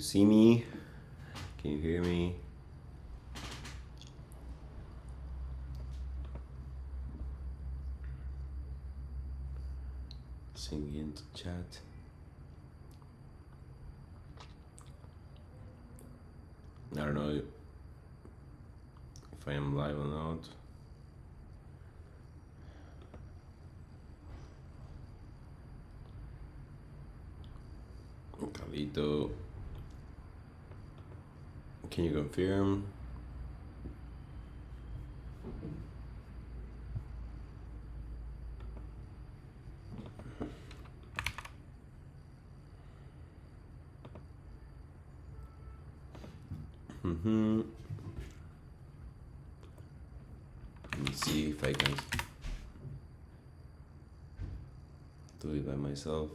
see me? Can you hear me? Sing into chat. I don't know if I am live or not. Carlito, can you confirm? Let me see if I can do it by myself.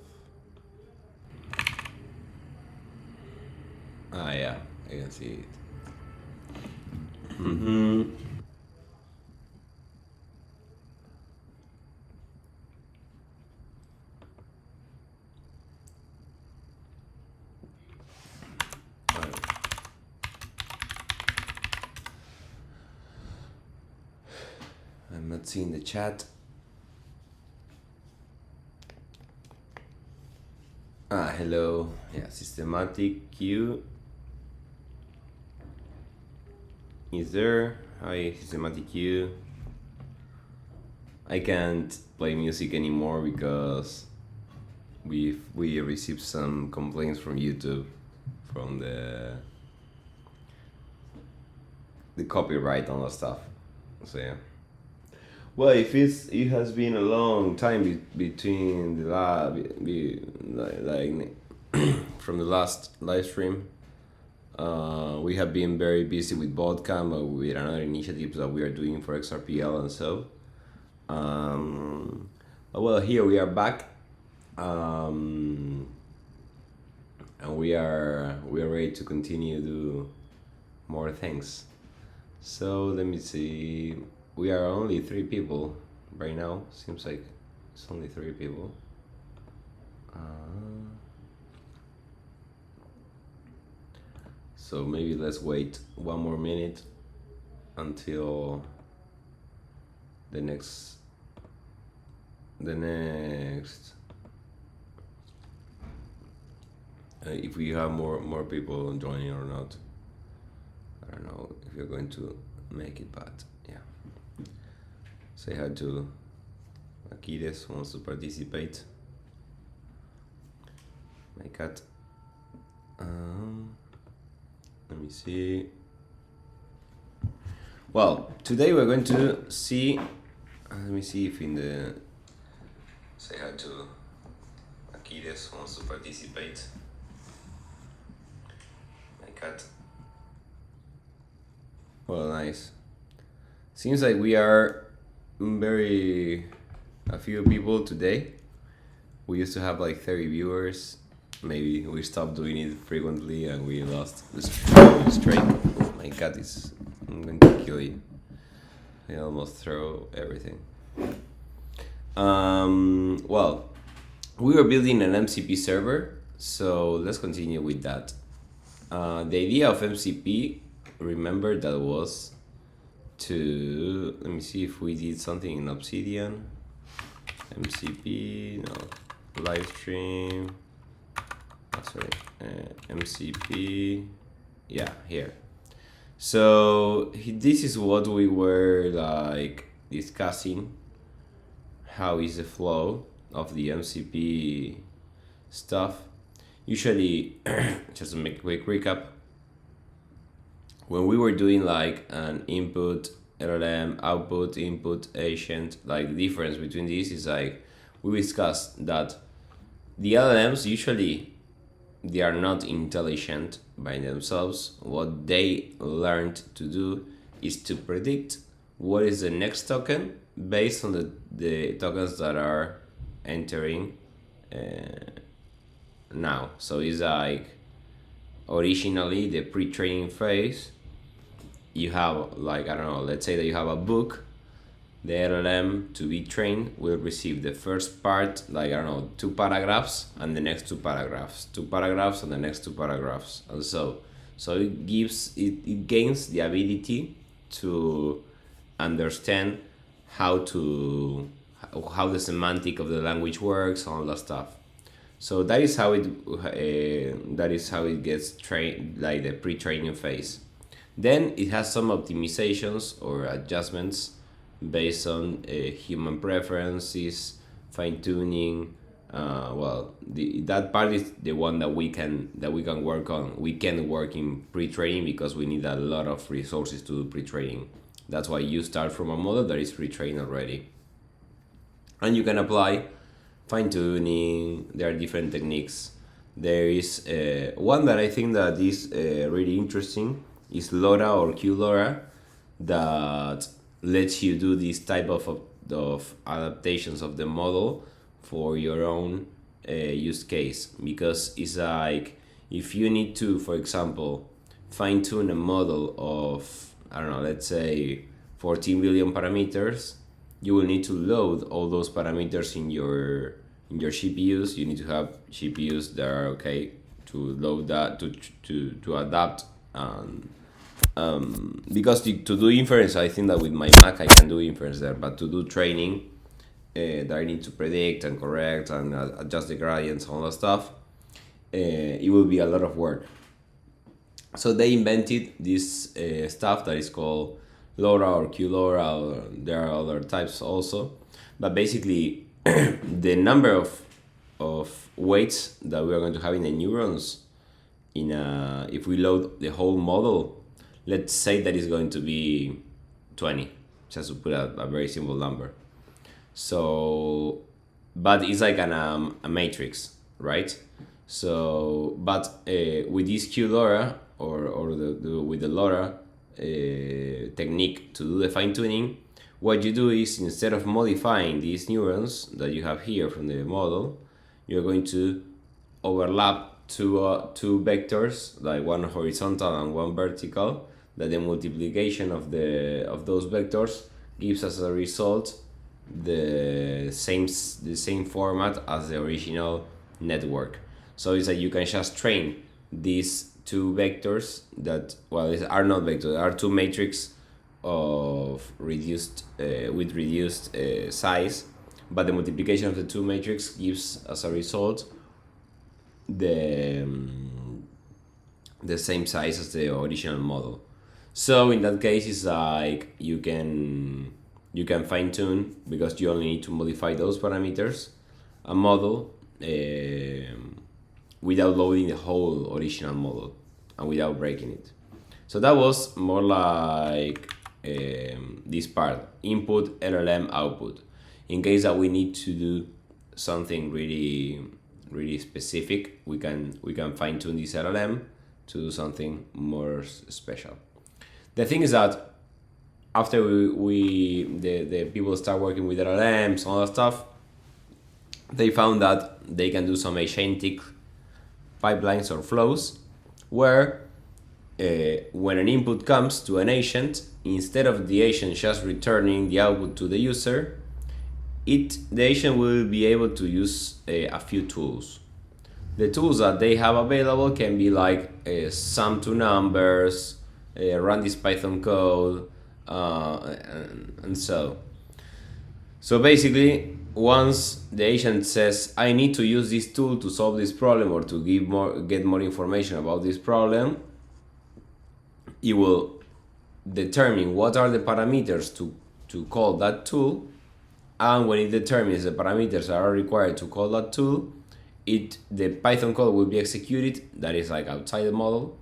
Ah, yeah, I can see it. I'm not seeing the chat. Ah, hello. Yeah, systematic queue. Is there? Hi, systematic queue. I can't play music anymore because we received some complaints from YouTube from the copyright and all that stuff. So yeah. Well, if it has been a long time between the like from the last live stream. We have been very busy with Bootcamp and with another initiatives that we are doing for XRPL and so. Well, here we are back, and we are ready to continue do more things. So let me see. We are only 3 people right now. Seems like it's only 3 people. So maybe let's wait 1 more minute until the next if we have more people joining or not. I don't know if you're going to make it, but yeah. Say hi to Akides who wants to participate. My cat. Let me see. Well, today we're going to see. Let me see if in the. Say hi to Akides who wants to participate. My cat. Well, nice. Seems like we are a few people today. We used to have like 30 viewers. Maybe we stopped doing it frequently and we lost the streak. Oh, my cat is. I'm going to kill you. I almost throw everything. Well, we were building an MCP server, so let's continue with that. The idea of MCP, remember, that was to, let me see if we did something in Obsidian. MCP, no, livestream. Sorry, MCP, yeah, here. So this is what we were like discussing. How is the flow of the MCP stuff? Usually, just to make a quick recap, when we were doing like an input LLM, output, input, agent, like the difference between these is like we discussed that the LLMs usually they are not intelligent by themselves. What they learned to do is to predict what is the next token based on the tokens that are entering now. So it's like originally the pre-training phase. You have like, I don't know, let's say that you have a book the LLM to be trained will receive the first part, like, I don't know, 2 paragraphs, and the next 2 paragraphs, 2 paragraphs, and the next 2 paragraphs, and so it gains the ability to understand how the semantic of the language works, all that stuff. So that is how it gets trained, like the pre-training phase. Then it has some optimizations or adjustments based on human preferences, fine-tuning. That part is the one that we can work on. We can work in pre-training because we need a lot of resources to do pre-training. That's why you start from a model that is pre-trained already, and you can apply fine-tuning. There are different techniques. There is one that I think that is really interesting is LoRa or QLoRa, that lets you do this type of adaptations of the model for your own use case, because it's like if you need to, for example, fine-tune a model of, I don't know, let's say 14 billion parameters, you will need to load all those parameters in your GPUs. You need to have GPUs that are okay to load that, to adapt. Because to do inference, I think that with my Mac I can do inference there, but to do training, that I need to predict and correct and adjust the gradients, all that stuff, it will be a lot of work. So they invented this stuff that is called LoRa or QLoRa, or there are other types also, but basically the number of weights that we are going to have in the neurons if we load the whole model, let's say that is going to be 20, just to put a very simple number. So, but it's like a matrix, right? So, but with this QLoRa or with the LoRa technique to do the fine tuning, what you do is, instead of modifying these neurons that you have here from the model, you're going to overlap two vectors, like one horizontal and one vertical, that the multiplication of those vectors gives as a result the same format as the original network. So it's like you can just train these two vectors that, well, are not vectors, are two matrices of reduced size, but the multiplication of the two matrices gives as a result the same size as the original model. So in that case, it's like you can fine tune, because you only need to modify those parameters, a model without loading the whole original model and without breaking it. So that was more like this part, input, LLM, output. In case that we need to do something really specific, we can fine tune this LLM to do something more special. The thing is that after the people start working with LLMs, all that stuff, they found that they can do some agentic pipelines or flows where when an input comes to an agent, instead of the agent just returning the output to the user, the agent will be able to use a few tools. The tools that they have available can be like sum to numbers, run this Python code, and so basically, once the agent says, I need to use this tool to solve this problem or to get more information about this problem, it will determine what are the parameters to call that tool, and when it determines the parameters that are required to call that tool, the Python code will be executed, that is like outside the model,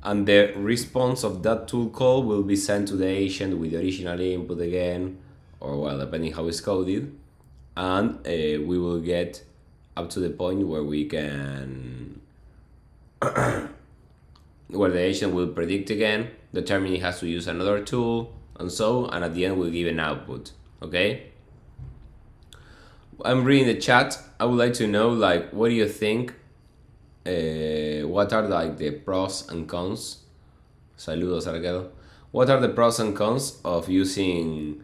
and the response of that tool call will be sent to the agent with the original input again, or well, depending how it's coded, and we will get up to the point where we can where the agent will predict again, determine it has to use another tool, and at the end we'll give an output. Okay, I'm reading the chat. I would like to know, like, what do you think? What are like the pros and cons? Saludos, Arquero. What are the pros and cons of using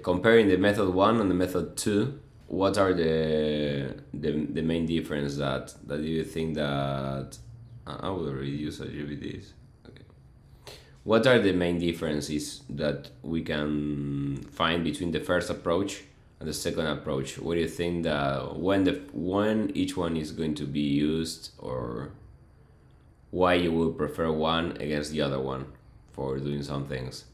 comparing the method 1 and the method 2, what are the main difference that you think that I will reduce a little bit this. Okay. What are the main differences that we can find between the first approach and the second approach? What do you think that when each one is going to be used, or why you will prefer one against the other one for doing some things?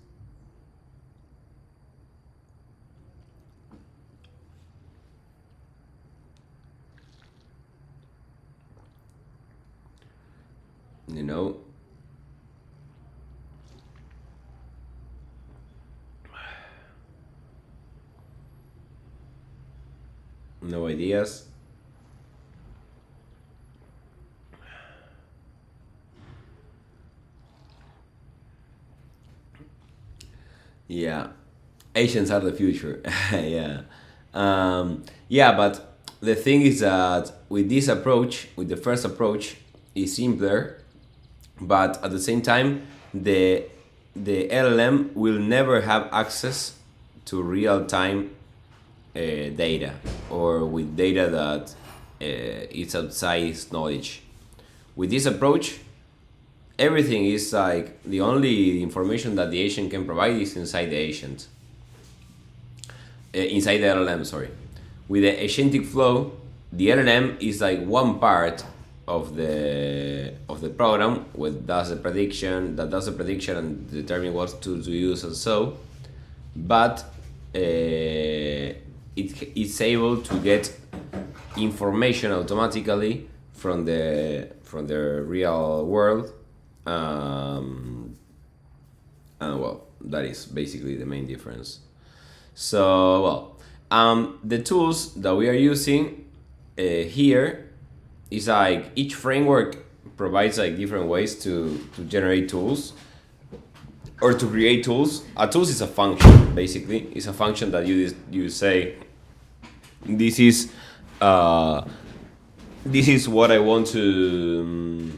You know? No ideas? Yeah, Asians are the future. Yeah. Yeah, but the thing is that with this approach, with the first approach, is simpler, but at the same time, the LLM will never have access to real time data, or with data that is outside its knowledge. With this approach, everything is like the only information that the agent can provide is inside the agent, inside the LLM. Sorry, with the agentic flow, the LLM is like one part of the program, with does the prediction and determine what to use and so, but it's able to get information automatically from the real world, and well, that is basically the main difference. So well, the tools that we are using here is like each framework provides like different ways to generate tools or to create tools. A tool is a function, basically. It's a function that you say, this is what I want to.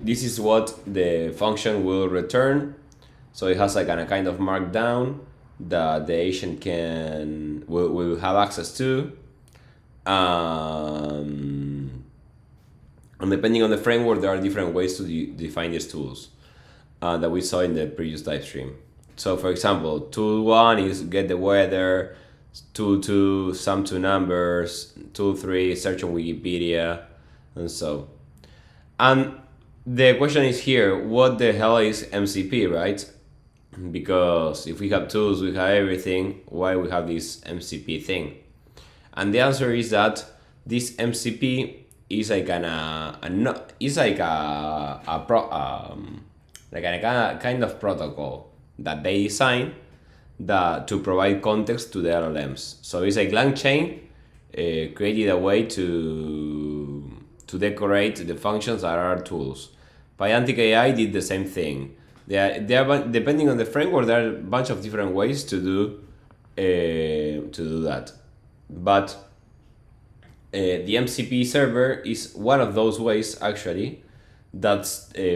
This is what the function will return. So it has like a kind of markdown that the agent will have access to. And depending on the framework, there are different ways to define these tools that we saw in the previous live stream. So for example, tool 1 is get the weather, tool 2, sum two numbers, tool 3, search on Wikipedia, and so. And the question is here, what the hell is MCP, right? Because if we have tools, we have everything, why we have this MCP thing? And the answer is that this MCP is like kind of protocol that they design to provide context to the LLMs. So it's like LangChain created a way to decorate the functions that are tools. Pydantic AI did the same thing. They are depending on the framework, there are a bunch of different ways to do that. But the MCP server is one of those ways, actually, that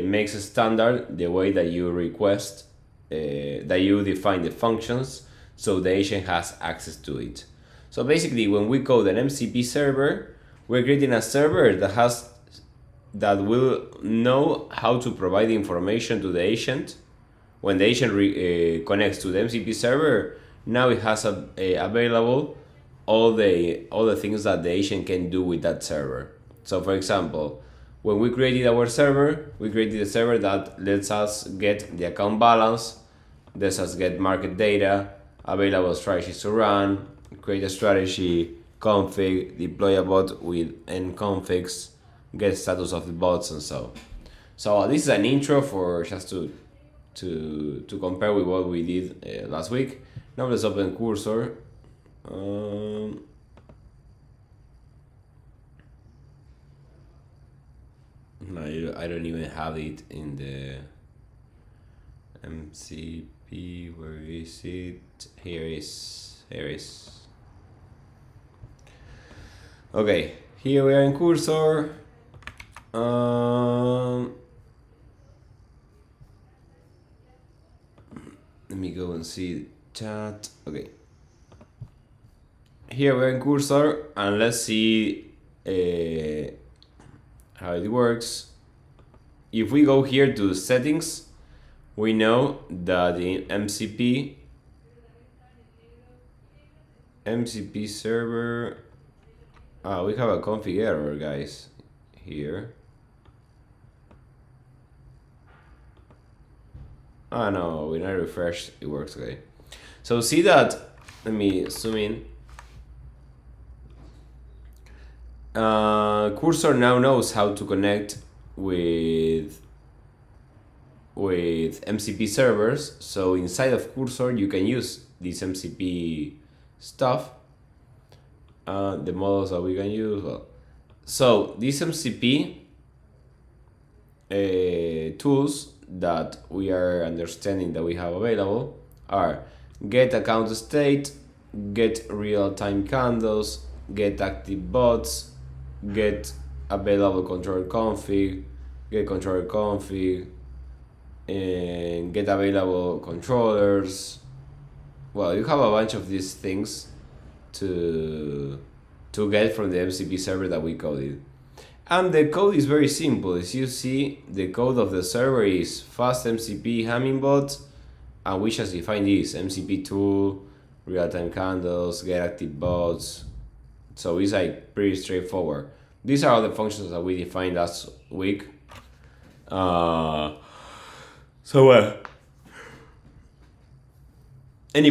makes a standard the way that you request, that you define the functions, so the agent has access to it. So basically, when we code an MCP server, we're creating a server that will know how to provide information to the agent. When the agent connects to the MCP server, now it has available all the things that the agent can do with that server. So for example, when we created our server, we created a server that lets us get the account balance, lets us get market data, available strategies to run, create a strategy, config, deploy a bot with nconfigs, get status of the bots, and so. So this is an intro for just to compare with what we did last week. Now let's open Cursor. No, I don't even have it in the MCP. Where is it? Here is. Okay, here we are in Cursor. Let me go and see chat. Okay, here we're in cursor, and let's see how it works. If we go here to settings, we know that in MCP server, we have a config error, guys, here. No, when I refresh, it works. Okay. So see that, let me zoom in. Cursor now knows how to connect with MCP servers. So inside of Cursor, you can use this MCP stuff. The models that we can use. Well, so these MCP tools that we are understanding that we have available are get account state, get real-time candles, get active bots, get available controller config, get controller config, and get available controllers. Well, you have a bunch of these things to get from the MCP server that we coded. And the code is very simple. As you see, the code of the server is fast MCP Hummingbot, and we just define this MCP tool, real-time candles, get active bots. So it's like pretty straightforward. These are all the functions that we defined last week. Any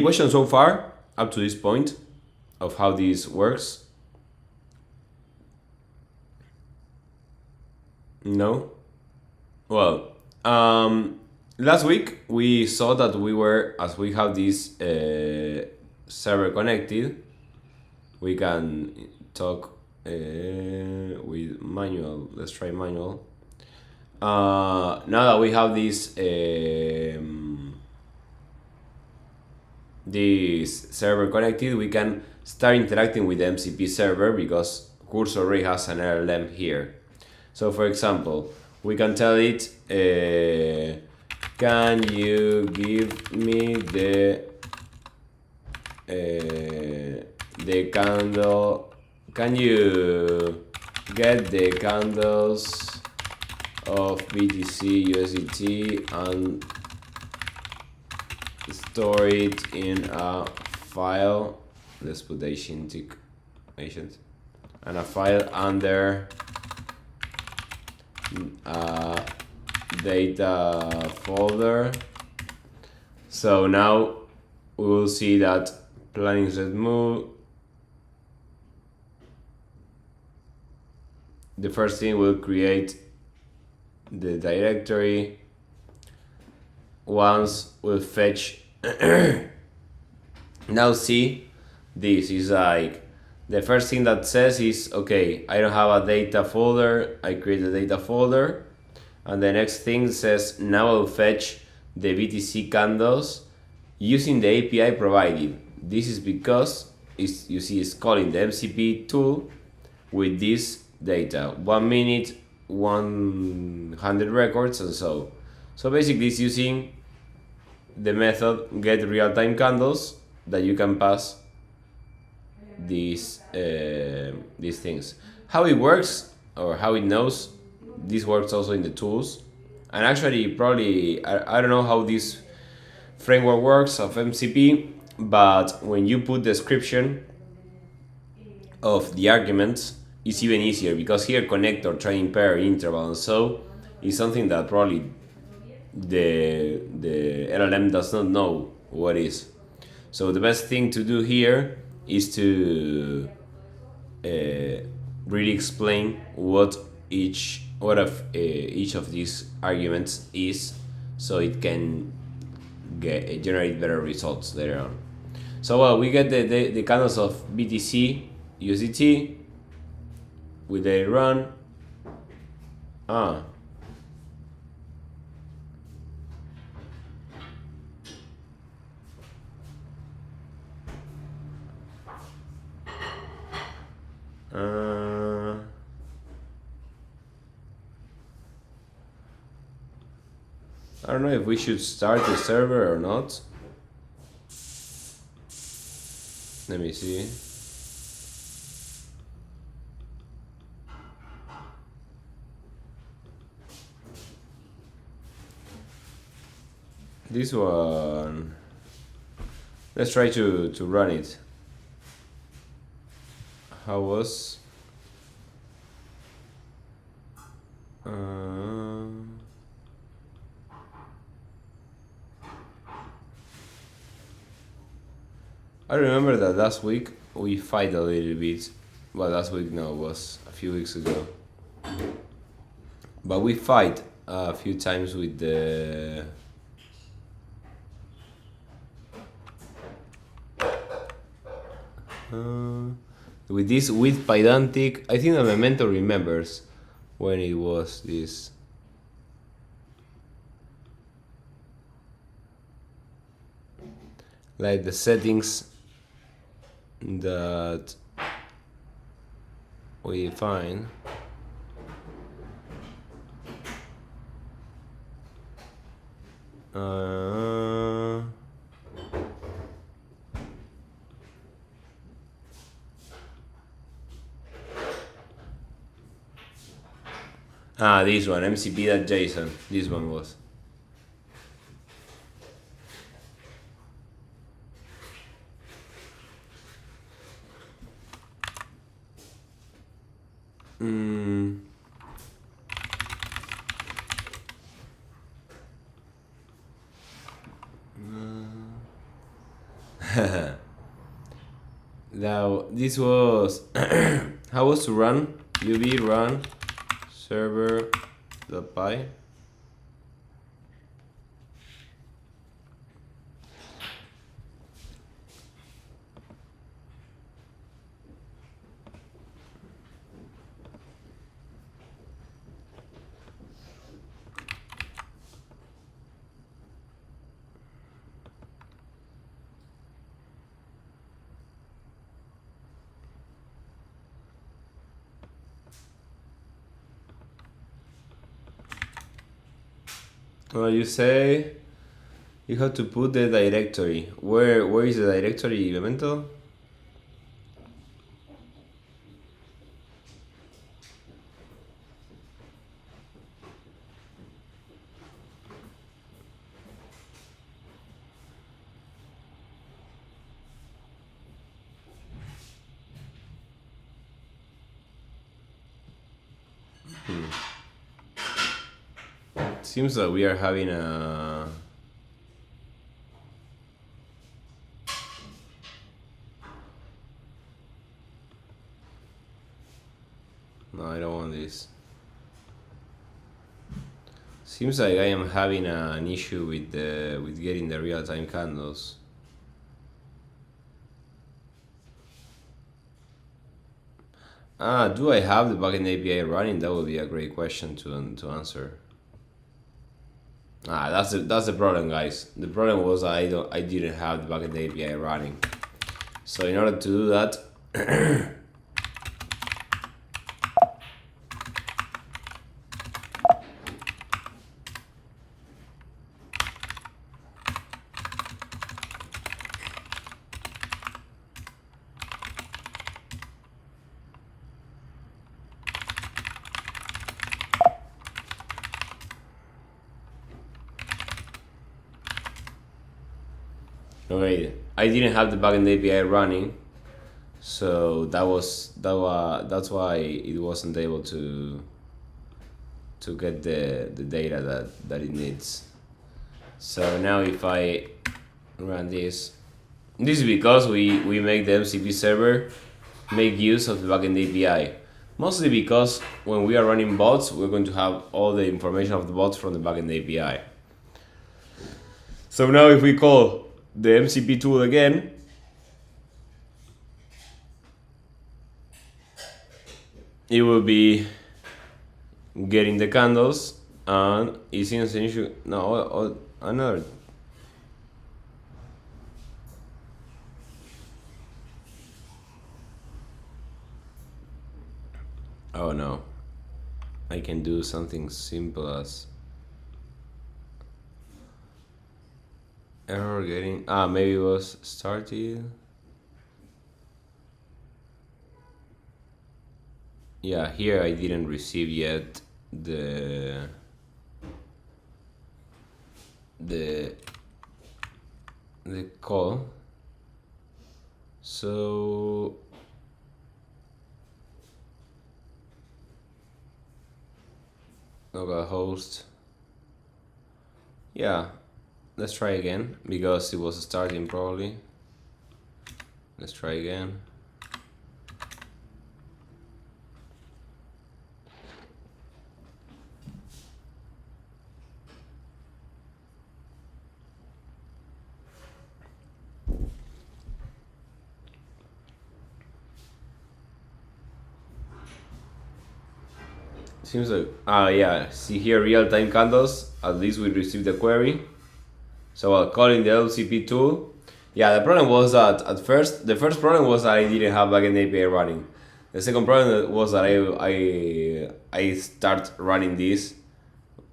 questions so far up to this point of how this works? No? Well, last week we saw that as we have this server connected, we can talk with manual. Let's try manual. Now that we have this server connected, we can start interacting with the MCP server because Cursor already has an LLM here. So for example, we can tell it, can you give me the candle, can you get the candles of BTC USDT and store it in a file. Let's put the agent and a file under data folder. So now we will see that planning set move. The first thing will create the directory. Once we'll fetch. Now see, this is like the first thing that says is, okay, I don't have a data folder, I create a data folder, and the next thing says, now I'll fetch the BTC candles using the API provided. This is because you see it's calling the MCP tool with this data, 1 minute, 100 records, and so basically it's using the method get real-time candles that you can pass these things. How it works or how it knows, this works also in the tools. And actually, probably, I don't know how this framework works of MCP, but when you put description of the arguments, it's even easier because here connector, training pair, interval, and so is something that probably the LLM does not know what is. So the best thing to do here is to really explain what each of these arguments is, so it can generate better results later on. So we get the candles of BTC USDT with a run. I don't know if we should start the server or not. Let me see. This one, let's try to run it. How was? I remember that last week we fight a little bit. Well, last week no, it was a few weeks ago. But we fight a few times with the with this with Pydantic. I think the Memento remembers when it was this. Like the settings that we find. This one, MCP.json. This one was. Now this was how was to run uv run server.py. You say you have to put the directory. Where is the directory, Memento? Seems that we are having a no, I don't want this. Seems like I am having an issue with getting the real-time candles. Do I have the backend API running? That would be a great question to answer. That's the problem, guys. The problem was I didn't have the backend API running. So in order to do that, okay, I didn't have the backend API running, so that's why it wasn't able to get the data that it needs. So now if I run this is because we make the MCP server make use of the backend API. Mostly because when we are running bots, we're going to have all the information of the bots from the backend API. So now if we call the MCP tool again, it will be getting the candles and it's in issue. No, another. Oh no, I can do something simple as error getting, maybe it was started. Yeah, here I didn't receive yet the the call. So localhost. Yeah, let's try again because it was starting probably. Let's try again. Seems like, yeah, see here real-time candles, at least we received the query. So while calling the LCP tool, yeah, the problem was that at first, the first problem was that I didn't have backend API running. The second problem was that I start running this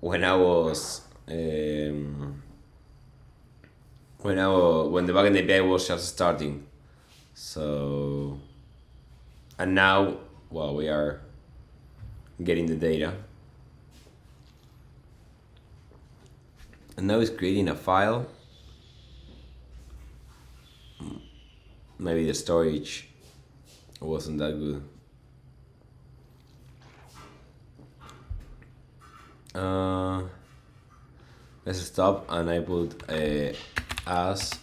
when I was when the backend API was just starting. So, and now, well, we are getting the data. And now it's creating a file. Maybe the storage wasn't that good. Let's stop and I put as.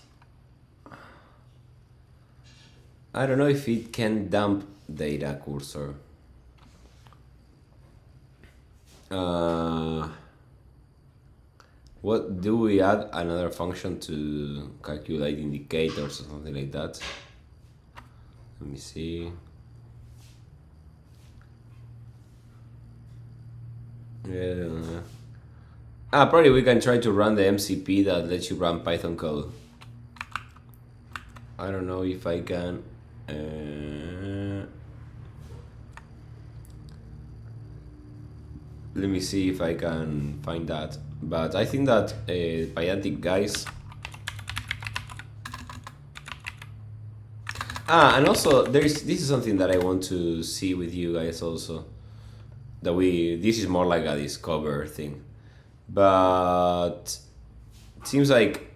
I don't know if it can dump data cursor. What do we add another function to calculate indicators or something like that? Let me see. Yeah. Probably we can try to run the MCP that lets you run Python code. I don't know if I can. Let me see if I can find that. But I think that Pydantic guys. And also this is something that I want to see with you guys also. This is more like a discover thing, but it seems like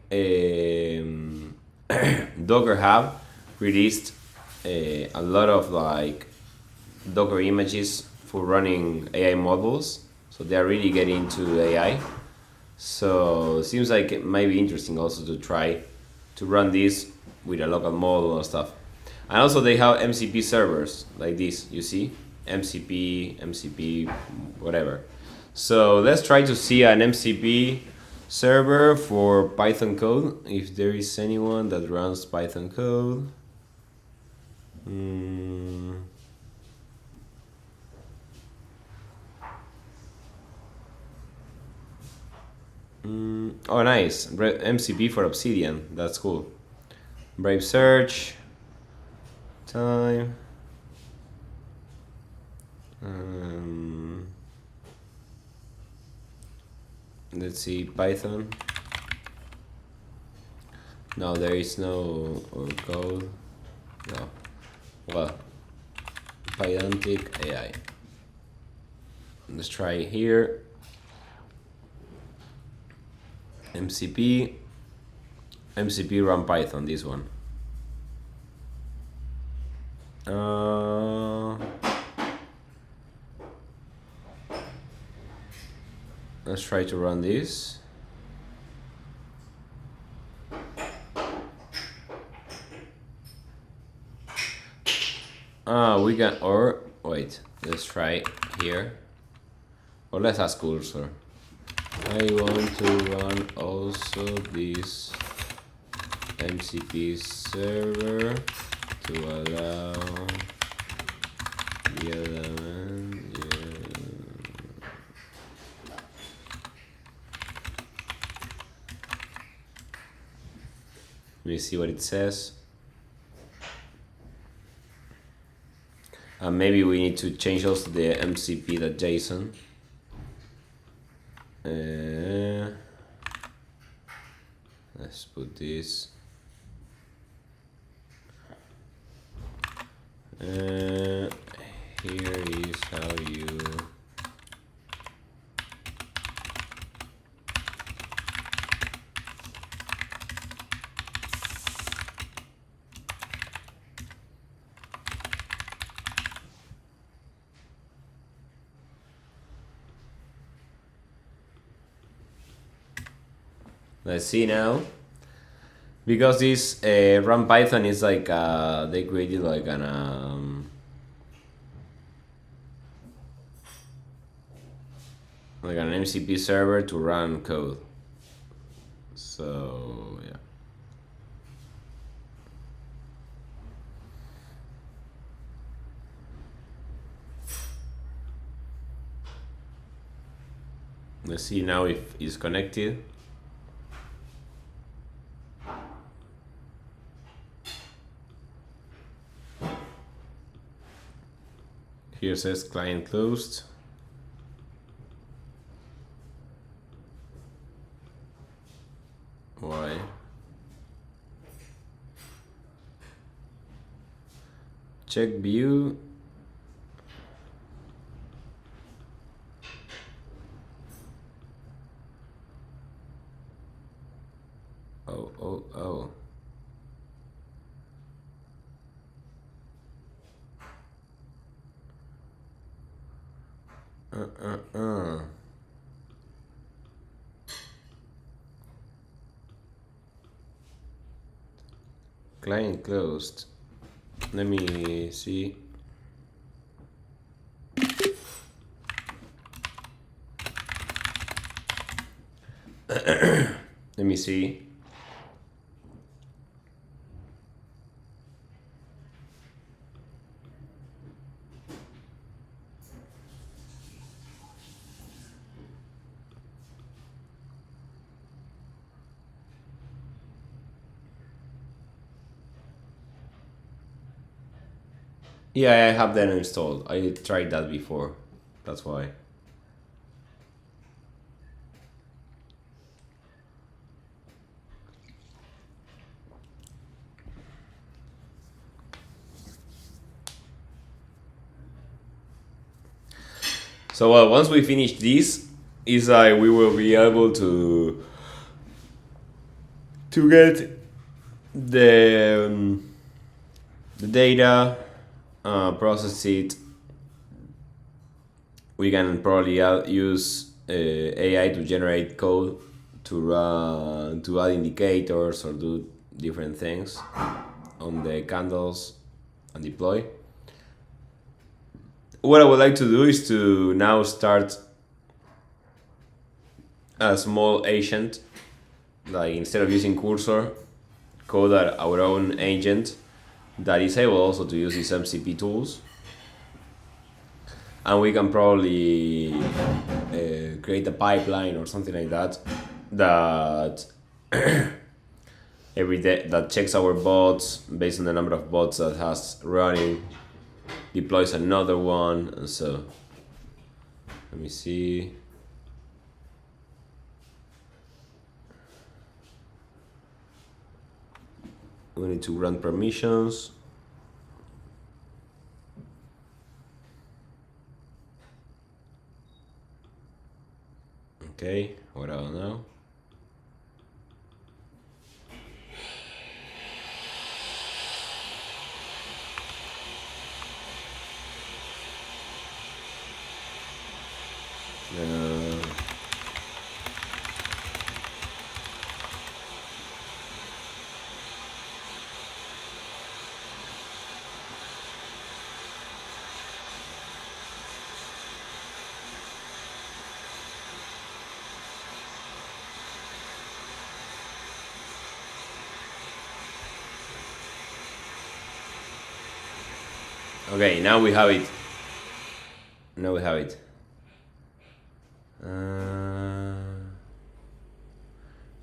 Docker Hub released a lot of like Docker images for running AI models, so they are really getting into AI. So it seems like it might be interesting also to try to run this with a local model and stuff. And also they have MCP servers like this, you see? MCP, whatever. So let's try to see an MCP server for Python code, if there is anyone that runs Python code. Oh, nice. MCP for Obsidian. That's cool. Brave search. Time. Let's see, Python. No, there is no code. No. Well, Pydantic AI. Let's try here. MCP run Python, this one. Let's try to run this. We can, or wait, let's try here. Or let's ask cursor. I want to run also this MCP server to allow the element. Let me see what it says. Maybe we need to change also the MCP.json. Let's put this. Here is how you Let's see now. Because this run Python is like they created like an MCP server to run code. So yeah. Let's see now if it's connected. Here says client closed. Why? Check view. Oh. Client closed. Let me see. Let me see. Yeah, I have that installed. I tried that before. That's why. So once we finish this, is like we will be able to get the data, process it. We can probably use AI to generate code to add indicators or do different things on the candles and deploy. What I would like to do is to now start a small agent, like instead of using cursor, code our own agent that is able also to use these MCP tools. And we can probably create a pipeline or something like that every day that checks our bots based on the number of bots that has running, deploys another one, and so let me see. We need to run permissions. Okay, what else now? Okay, now we have it.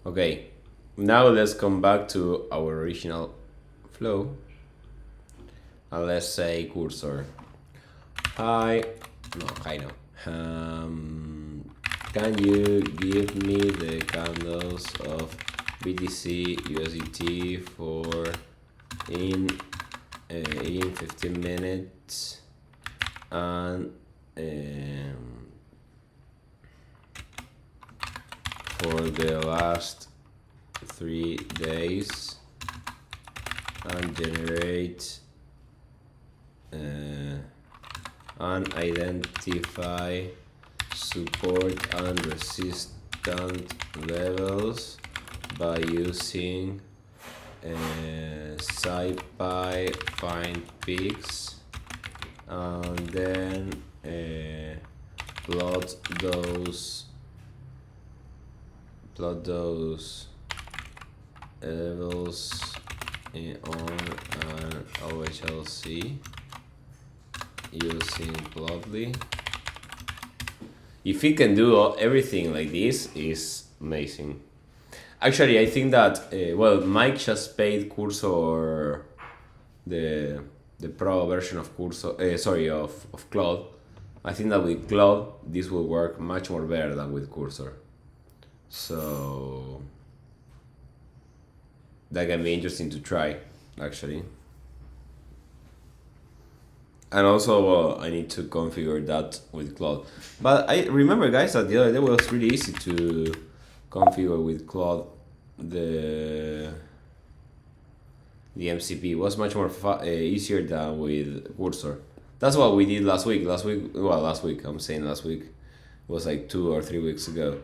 Okay, now let's come back to our original flow. And let's say cursor. Hi no. Can you give me the candles of BTC USDT for in 15 minutes and for the last 3 days and generate and identify support and resistance levels by using SciPy find peaks and then plot those levels on an OHLC using Plotly. If it can do everything like this, is amazing. Actually, I think that well, Mike just paid Cursor the pro version of Cursor, of Claude. I think that with Claude this will work much more better than with Cursor. So that can be interesting to try, actually. And also, well, I need to configure that with Claude. But I remember, guys, that the other day was really easy to configure with Claude the MCP. It was much more easier than with Cursor. That's what we did last week. Last week, I'm saying last week. It was like 2 or 3 weeks ago.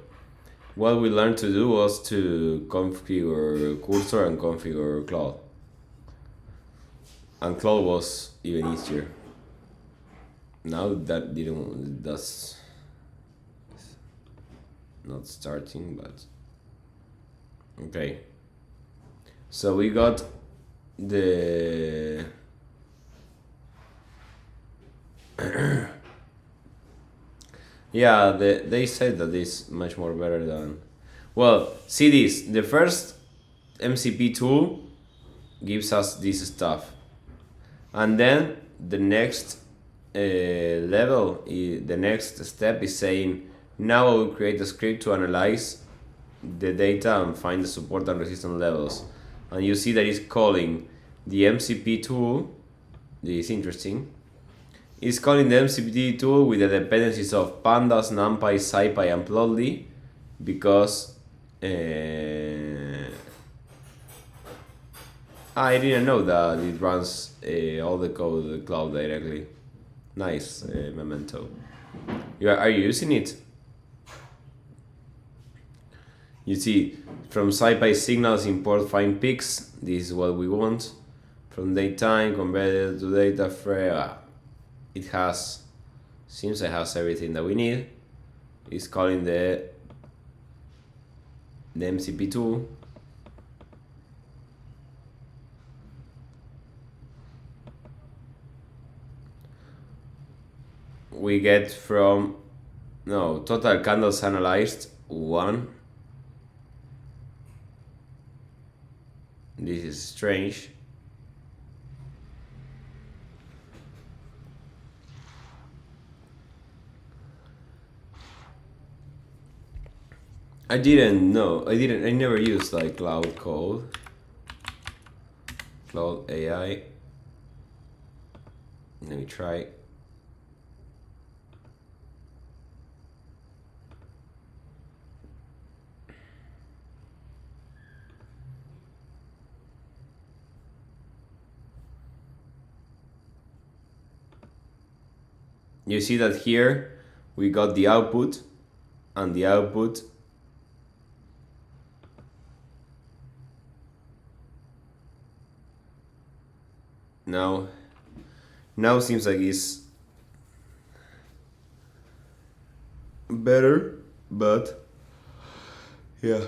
What we learned to do was to configure Cursor and configure Claude. And Claude was even easier. Now that's not starting, but okay. So we got the yeah, they said that it's much more better than, well, see this, the first MCP tool gives us this stuff, and then the next level, the next step is saying, now I will create a script to analyze the data and find the support and resistance levels. And you see that it's calling the MCP tool, this is interesting, it's calling the MCP tool with the dependencies of pandas, numpy, scipy, and plotly, because I didn't know that it runs all the code in the cloud directly. Nice, Memento. Are you using it? You see, from SciPy signals import find peaks. This is what we want. From datetime converted to data frame. It seems it has everything that we need. It's calling the MCP tool. We get from, no, total candles analyzed 1. This is strange. I never used like Cloud Code, Cloud AI. Let me try. You see that here we got the output, and the output now seems like it's better, but yeah.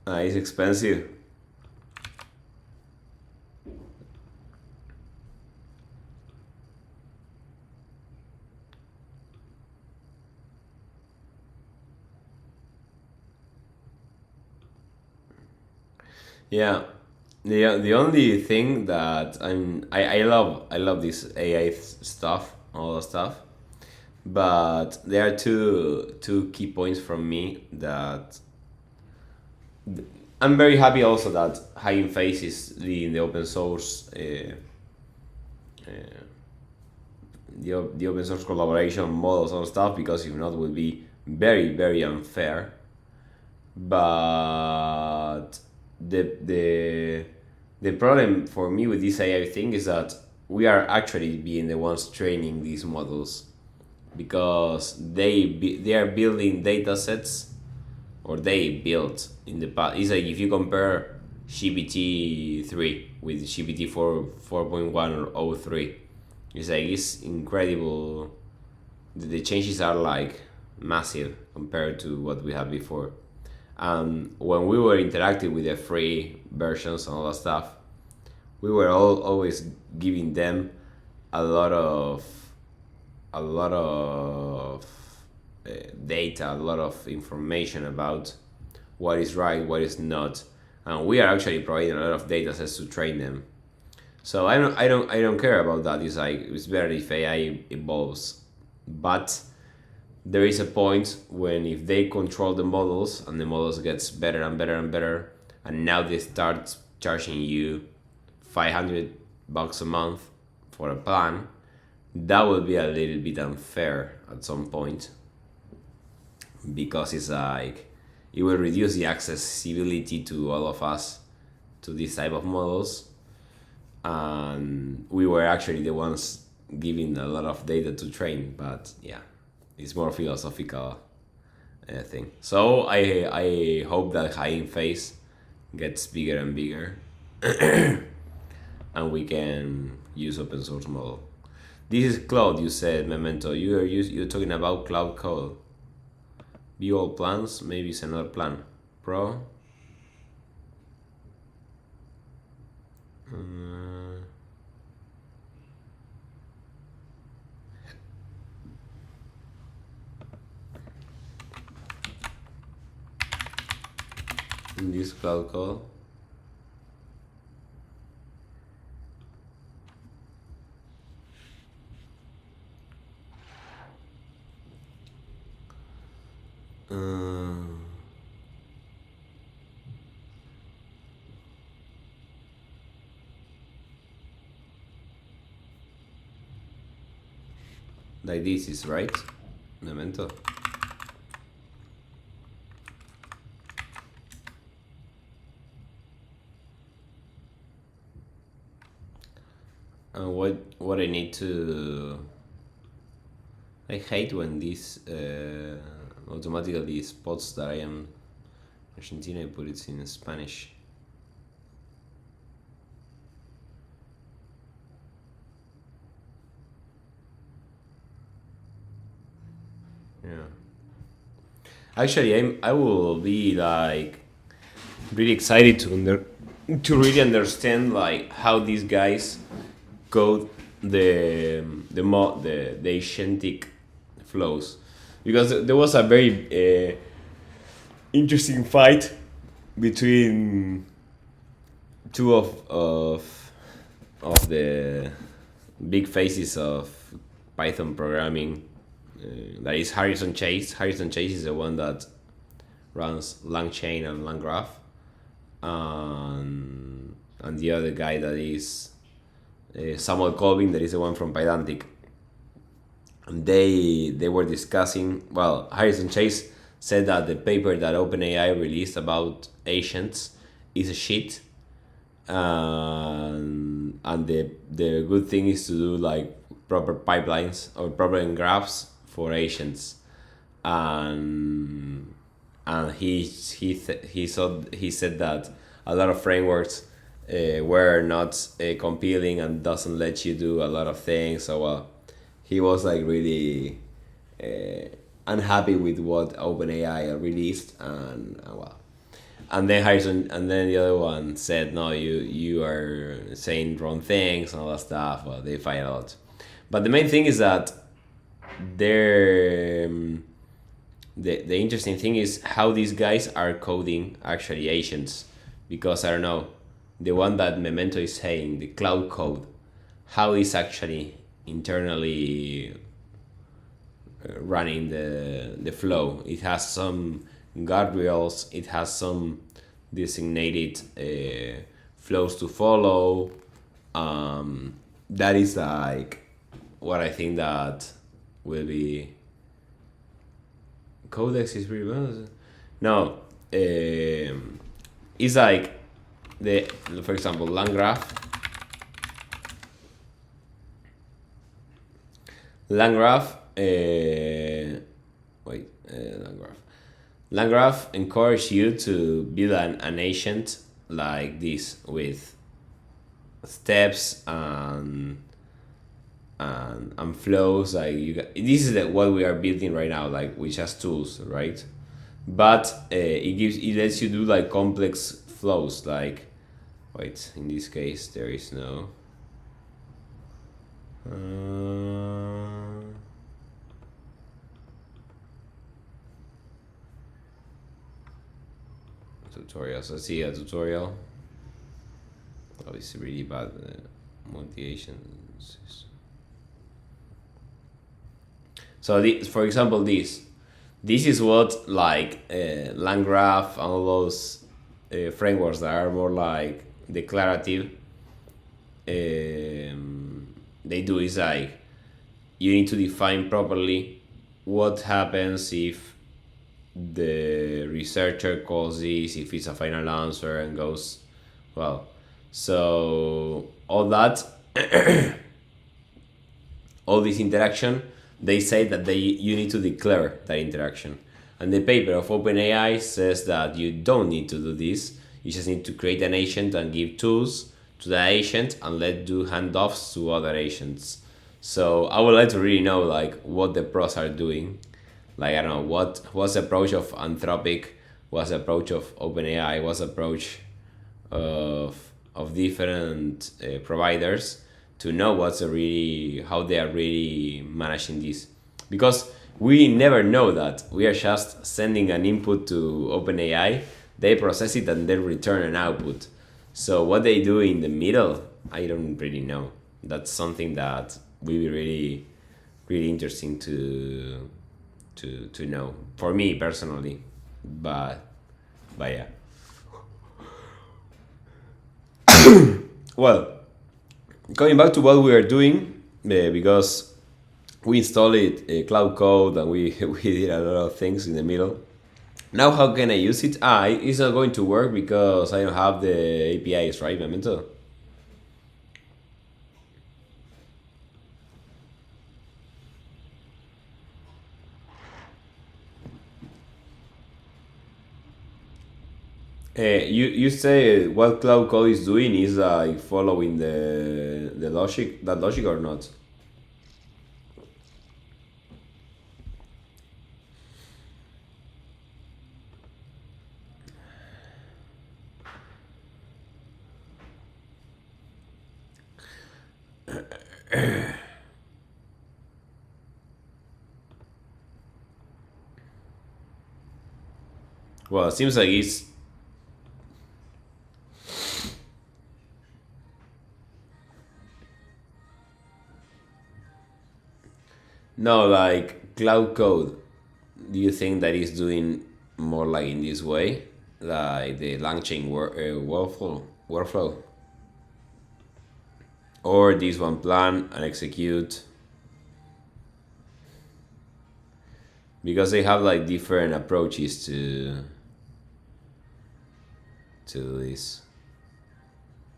It's expensive. Yeah, the only thing that I love this AI stuff, all the stuff, but there are two key points from me that I'm very happy also that Hugging Face is leading the open source, the open source collaboration models and stuff, because if not, it would be very unfair. But the problem for me with this AI thing is that we are actually being the ones training these models, because they are building data sets, or they built in the past. It's like if you compare GPT-3 with GPT-4 4.1 or 03, it's like it's incredible. The changes are like massive compared to what we had before. When we were interacting with the free versions and all that stuff, we were always giving them a lot of data, a lot of information about what is right, what is not, and we are actually providing a lot of data sets to train them. So I don't care about that. It's like it's better if AI evolves, but there is a point when if they control the models and the models gets better and better and better, and now they start charging you $500 a month for a plan, that will be a little bit unfair at some point, because it's like it will reduce the accessibility to all of us to this type of models, and we were actually the ones giving a lot of data to train. But yeah, it's more philosophical thing. So I hope that hiding face gets bigger and bigger and we can use open source model. This is cloud, you said, Memento. You're talking about cloud code. View all plans, maybe it's another plan. Pro. In this cloud code. Like this is right, Memento. And what I need to, I hate when this automatically spots that I am Argentina and put it in Spanish. Yeah. Actually, I will be like really excited to really understand like how these guys code the agentic flows, because there was a very interesting fight between two of the big faces of Python programming. That is Harrison Chase. Harrison Chase is the one that runs LangChain and LangGraph, and the other guy that is Samuel Colvin, that is the one from Pydantic. And they were discussing. Well, Harrison Chase said that the paper that OpenAI released about agents is a shit, and the good thing is to do like proper pipelines or proper graphs for agents, and he said that a lot of frameworks were not compiling and doesn't let you do a lot of things. So well, he was like really unhappy with what OpenAI released, and well, and then the other one said, no, you are saying wrong things and all that stuff. Well, they fight a lot, but the main thing is that the interesting thing is how these guys are coding actually agents, because I don't know, the one that Memento is saying, the cloud code, how is actually internally running the flow. It has some guardrails, it has some designated flows to follow. That is like what I think that will be. Codex is pretty well. No, it's like for example, LangGraph Landgraph encourages you to build an agent like this with steps and flows. Like this is what we are building right now, like which has tools, right? But it lets you do like complex flows. Like in this case there is no. Tutorials. Let's see a tutorial. Oh, it's really bad multi-agents. So for example, this is what like Landgraph and all those frameworks that are more like declarative. They do is like you need to define properly what happens if the researcher calls this, if it's a final answer and goes well. So all that all this interaction, they say that you need to declare that interaction. And the paper of OpenAI says that you don't need to do this. You just need to create an agent and give tools to the agent and let do handoffs to other agents. So I would like to really know like what the pros are doing. Like I don't know what's the approach of Anthropic, what's the approach of OpenAI, what's the approach of different providers to know how they are really managing this, because we never know that. We are just sending an input to OpenAI, they process it and then return an output. So what they do in the middle, I don't really know. That's something that will be really, really interesting to know for me personally. But yeah. Well, going back to what we are doing, because we installed it cloud code and we did a lot of things in the middle. Now how can I use it? It's not going to work because I don't have the APIs, right, Memento? You say what cloud code is doing is following the logic or not? Well, it seems like it's no, like cloud code. Do you think that is doing more like in this way, like the LangChain workflow, or this one plan and execute? Because they have like different approaches to this.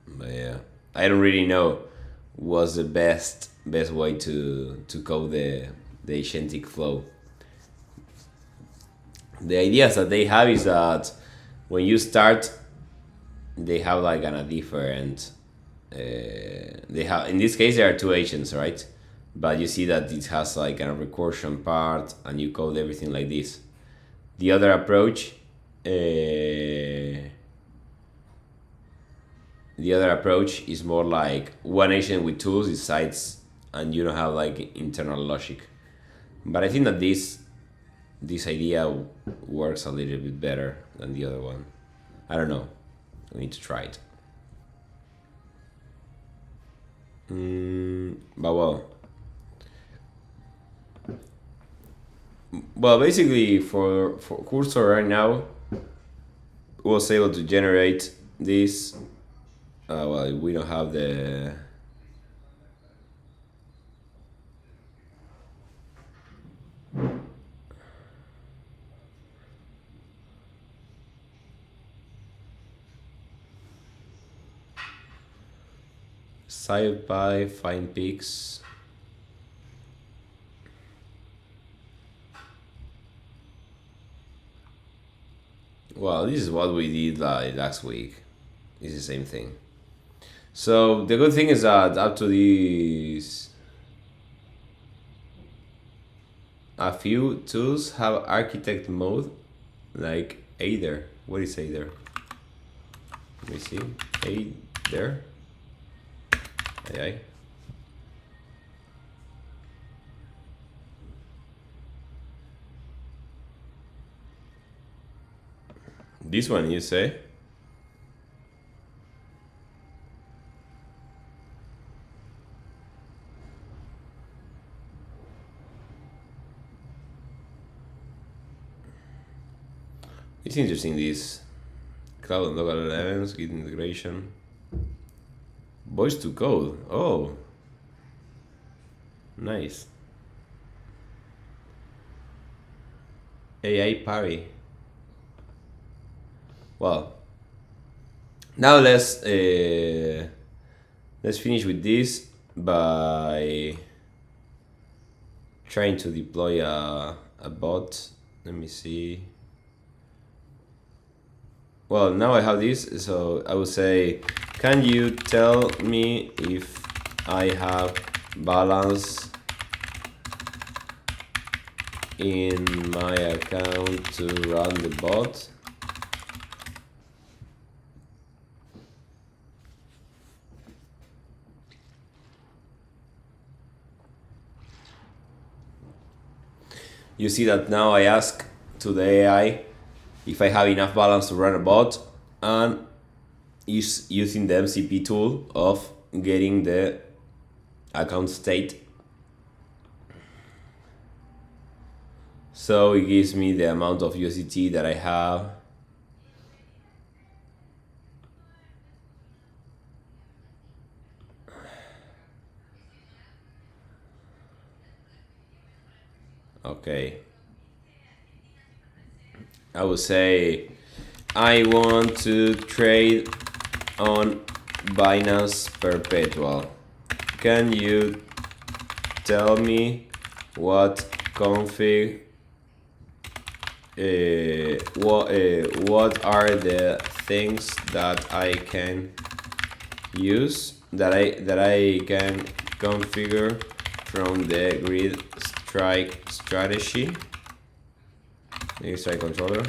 But yeah, I don't really know what's the best way to code the agentic flow. The ideas that they have is that when you start, they have like a different. They have, in this case there are two agents, right? But you see that it has like a recursion part, and you code everything like this. The other approach. The other approach is more like one agent with tools decides, and you don't have like internal logic. But I think that this idea works a little bit better than the other one. I don't know. We need to try it. But well, basically for Cursor right now, was able to generate this. Well, we don't have the SciPy find peaks. Well, this is what we did last week. It's the same thing. So the good thing is that up to this, a few tools have architect mode, like Aider. What is Aider? Let me see. Aider. Aye. This one, you say? It's interesting, this cloud and local elements, Git integration, voice to code. Oh, nice. AI parry. Well, now let's finish with this by trying to deploy a bot. Let me see. Well, now I have this, so I would say, can you tell me if I have balance in my account to run the bot? You see that now I ask to the AI if I have enough balance to run a bot, and is using the MCP tool of getting the account state. So it gives me the amount of USDT that I have. Okay. I would say I want to trade on Binance Perpetual. Can you tell me what config, what are the things that I can use, that I can configure from the grid strike strategy, grid strike controller?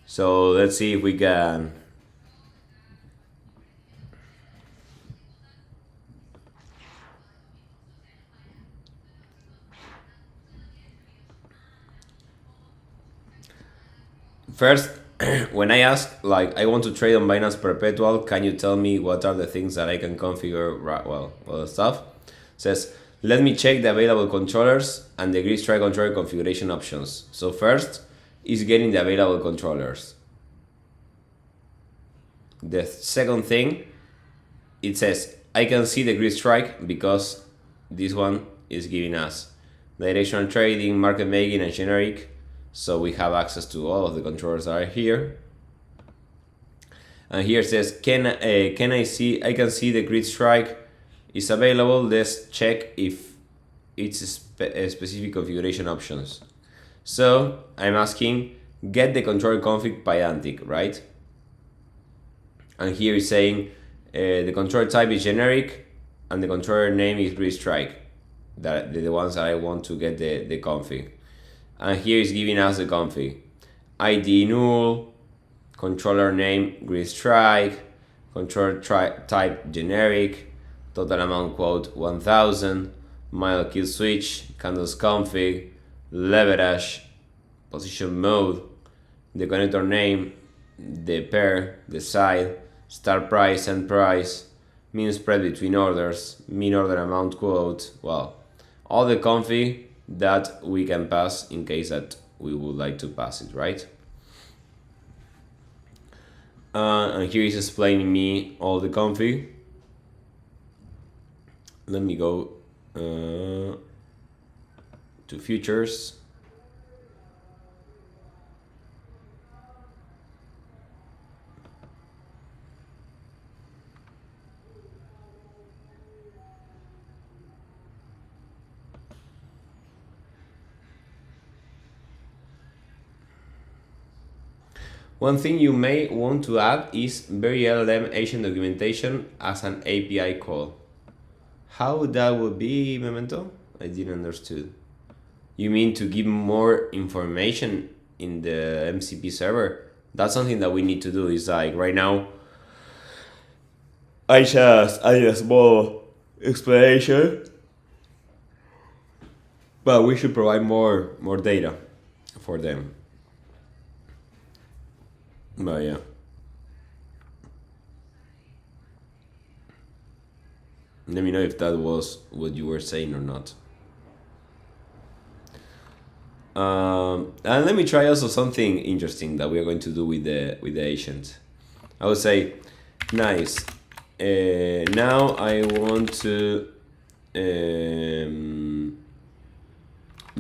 So let's see if we can first. When I ask, like, I want to trade on Binance Perpetual, can you tell me what are the things that I can configure? Well, the stuff says, let me check the available controllers and the grid strike controller configuration options. So first is getting the available controllers. The second thing, it says, I can see the grid strike because this one is giving us directional trading, market making, and generic. So we have access to all of the controllers that are here. And here it says, I can see the grid strike is available. Let's check if it's a specific configuration options. So I'm asking, get the controller config Pydantic, right? And here is saying the controller type is generic and the controller name is grid strike. That the ones that I want to get the config. And here is giving us the config. ID null, controller name grid strike, controller type generic, total amount quote 1000, mild kill switch, candles config, leverage, position mode, the connector name, the pair, the side, start price, end price, mean spread between orders, mean order amount quote, well, all the config that we can pass in case that we would like to pass it, right? And here is explaining me all the config. Let me go to futures. One thing you may want to add is very LLM agent documentation as an API call. How that would be, Memento? I didn't understood. You mean to give more information in the MCP server? That's something that we need to do. Is like right now, I just a small explanation, but we should provide more data for them. But yeah. Let me know if that was what you were saying or not. And let me try also something interesting that we are going to do with the agent. I would say, nice. Now I want to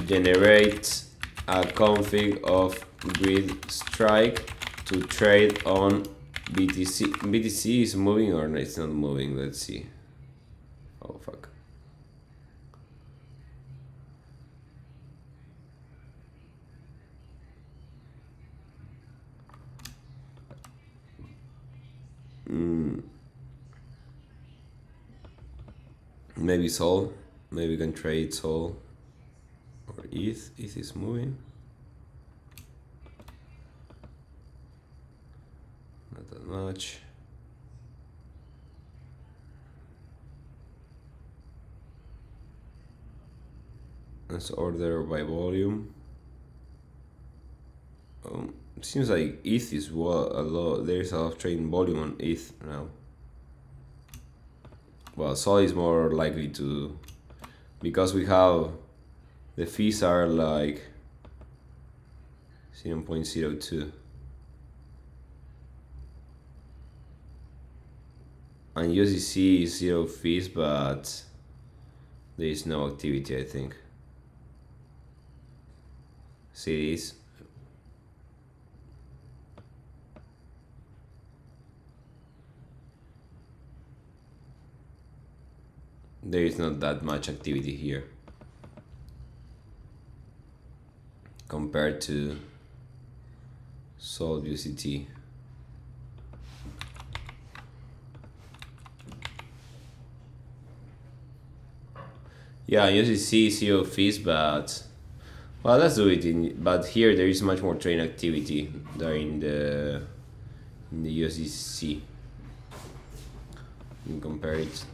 generate a config of grid strike to trade on BTC. BTC is moving or no, it's not moving. Let's see. Oh fuck. Maybe Sol. Maybe we can trade Sol or ETH. ETH is moving. Not that much. Let's order by volume. Seems like ETH is a lot. There's a lot of trading volume on ETH now. Well, Sol is more likely to, because we have the fees are like 0.02. And USDC is 0 fees, but there is no activity, I think. See this? There is not that much activity here compared to Sol USDT. Yeah, USDC 0 fees, but well, let's do it. But here there is much more trading activity than in the USDC. You compare it.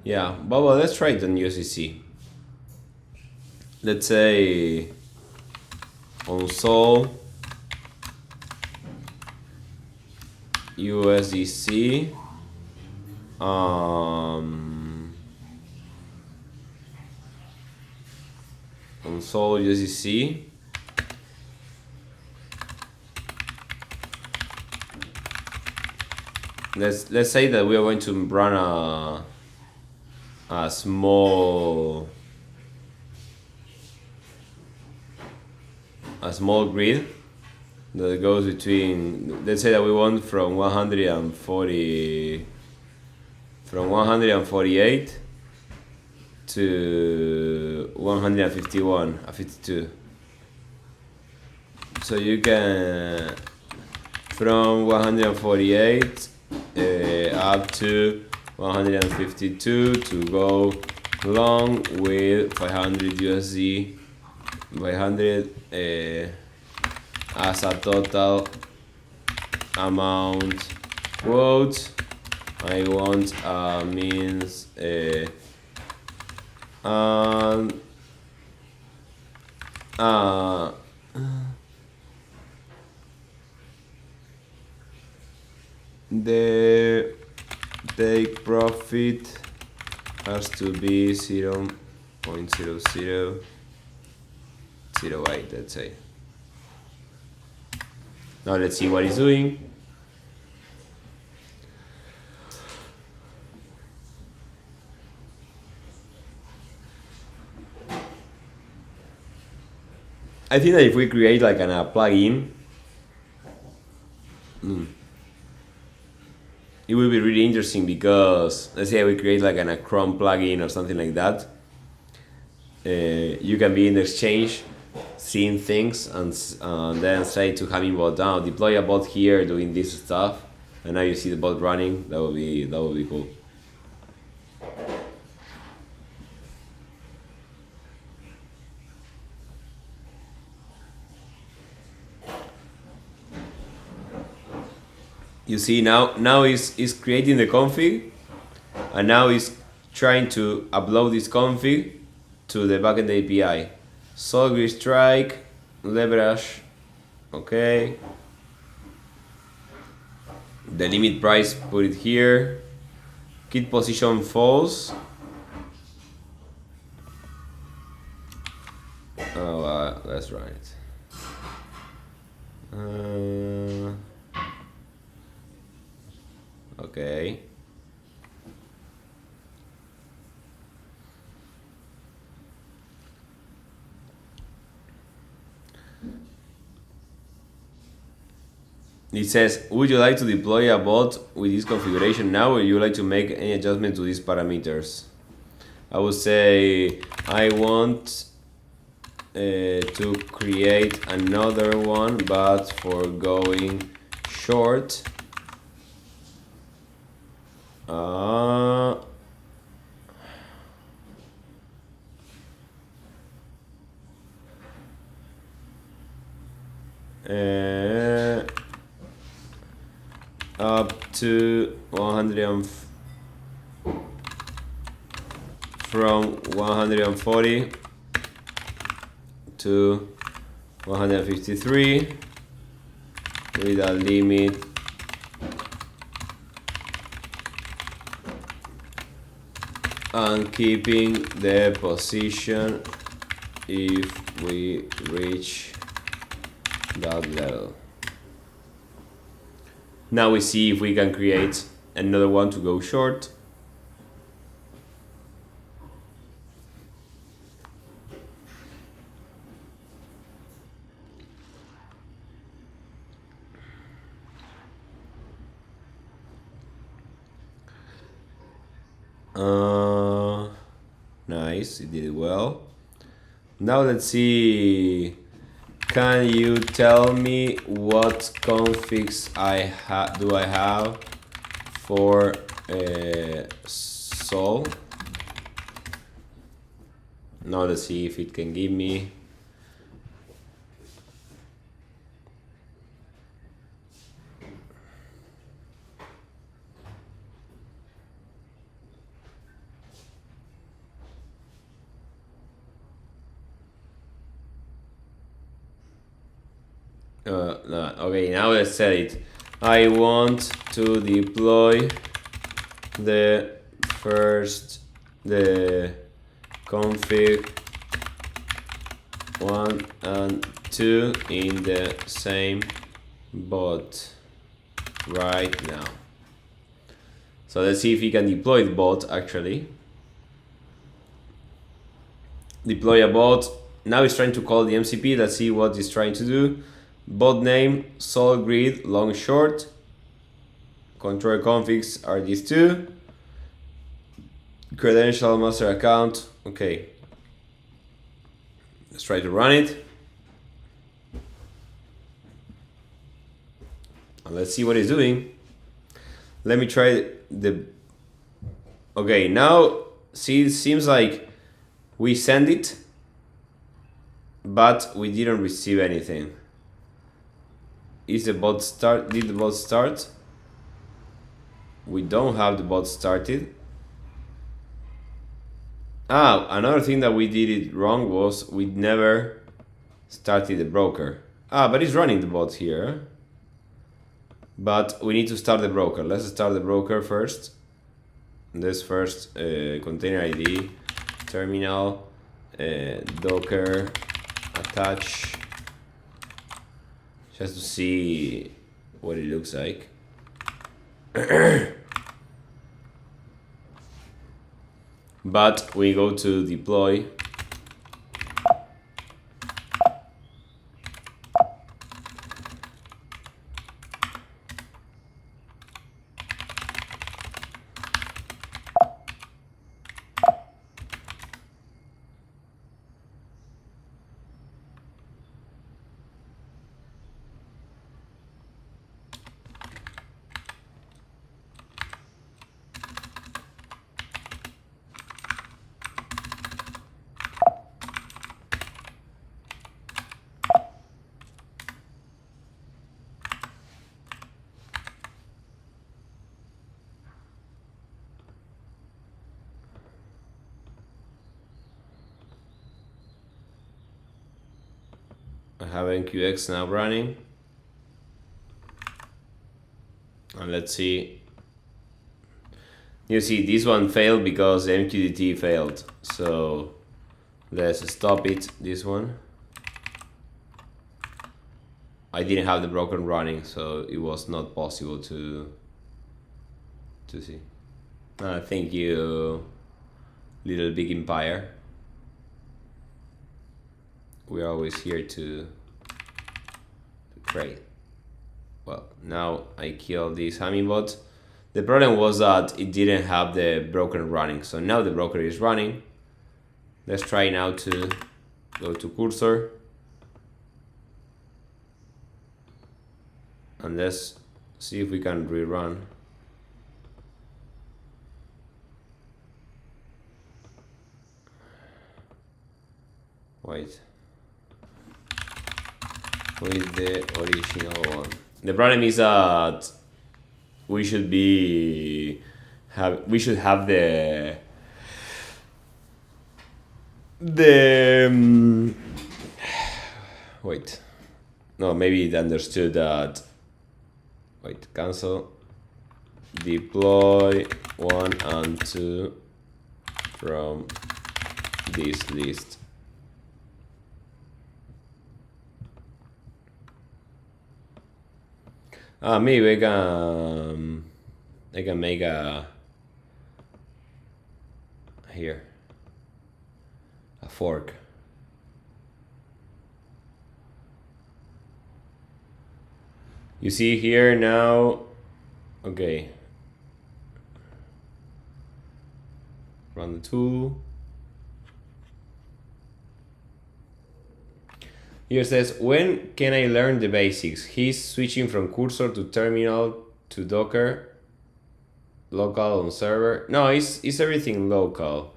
Yeah, but well, let's try it on USDC. Let's say on Sol USDC on Sol USDC let's say that we are going to run a small grid that goes between, let's say that we want from 148 to 151 52. So you can from 148 up to 152 to go long with 500 USD, 500 as a total amount quote. I want means the take profit has to be 0.0008, let's say. Now let's see what it's doing. I think that if we create like a plugin, it will be really interesting because let's say we create like a Chrome plugin or something like that. You can be in the exchange seeing things and then say to Hummingbot, now deploy a bot here doing this stuff, and now you see the bot running. That would be cool. You see now is creating the config, and now is trying to upload this config to the backend API. Solid grid strike, leverage, okay. The limit price, put it here. Kit position false. Oh, let's run it. Okay. It says, would you like to deploy a bot with this configuration now, or would you like to make any adjustment to these parameters? I would say I want to create another one, but for going short. Up to 100 from 140 to 153 with a limit and keeping the position if we reach that level. Now we see if we can create another one to go short. Nice, it did well. Now let's see. Can you tell me what configs do I have for Sol? Now let's see if it can give me. No, okay, now let's set it. I want to deploy the config 1 and 2 in the same bot right now. So let's see if we can deploy the bot actually. Deploy a bot. Now it's trying to call the MCP. Let's see what it's trying to do. Bot name, solid grid, long short. Control configs are these two. Credential, master account. Okay. Let's try to run it. And let's see what it's doing. Let me try the. Okay, now see, it seems like we send it, but we didn't receive anything. Is the bot start? Did the bot start? We don't have the bot started. Another thing that we did it wrong was we never started the broker. But it's running the bot here. But we need to start the broker. Let's start the broker first. This first container ID, terminal, docker, attach. Just to see what it looks like. But we go to deploy. I have NQX now running. And let's see. You see, this one failed because MQTT failed. So let's stop it, this one. I didn't have the broken running, so it was not possible to see. Thank you, Little Big Empire. We're always here to trade. Well, now I killed this Hummingbot. The problem was that it didn't have the broker running. So now the broker is running. Let's try now to go to cursor. And let's see if we can rerun. Wait. With the original one. The problem is that we should have the wait. No, maybe it understood that. Wait, cancel. Deploy 1 and 2 from this list. Maybe I can make a fork. You see here now, okay. Run the tool. Here says, when can I learn the basics? He's switching from cursor to terminal to Docker, local on server. No, it's everything local.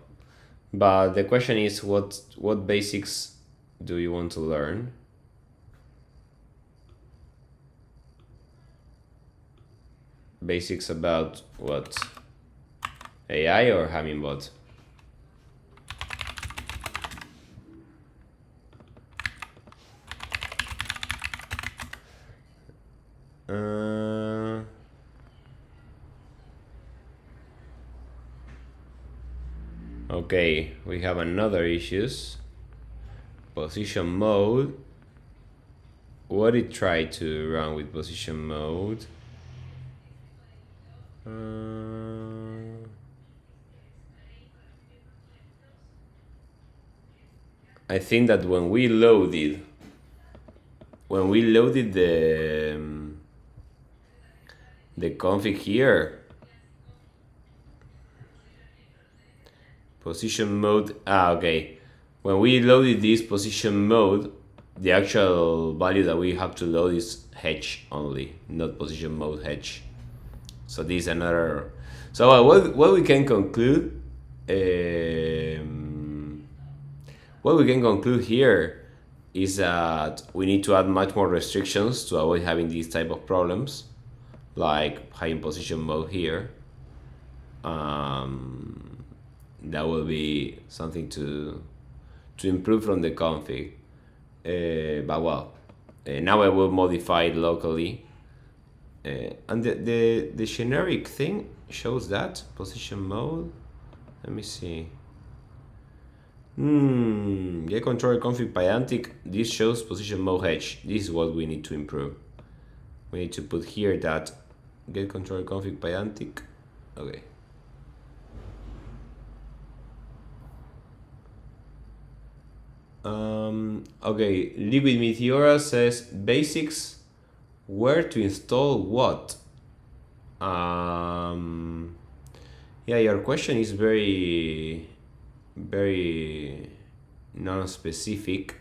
But the question is, what basics do you want to learn? Basics about what? AI or Hummingbot? Okay, we have another issues. Position mode. What did it try to run with position mode? I think that when we loaded the config here, position mode, okay. When we loaded this position mode, the actual value that we have to load is hedge only, not position mode hedge. So this is another. So what we can conclude, here is that we need to add much more restrictions to avoid having these type of problems, like having position mode here. That will be something to improve from the config. But well, now I will modify it locally. And the generic thing shows that position mode. Let me see. Get controller config Pydantic. This shows position mode hedge. This is what we need to improve. We need to put here that get controller config Pydantic. Okay. Okay, Liquid Meteora says basics, where to install what? Yeah, your question is very non-specific.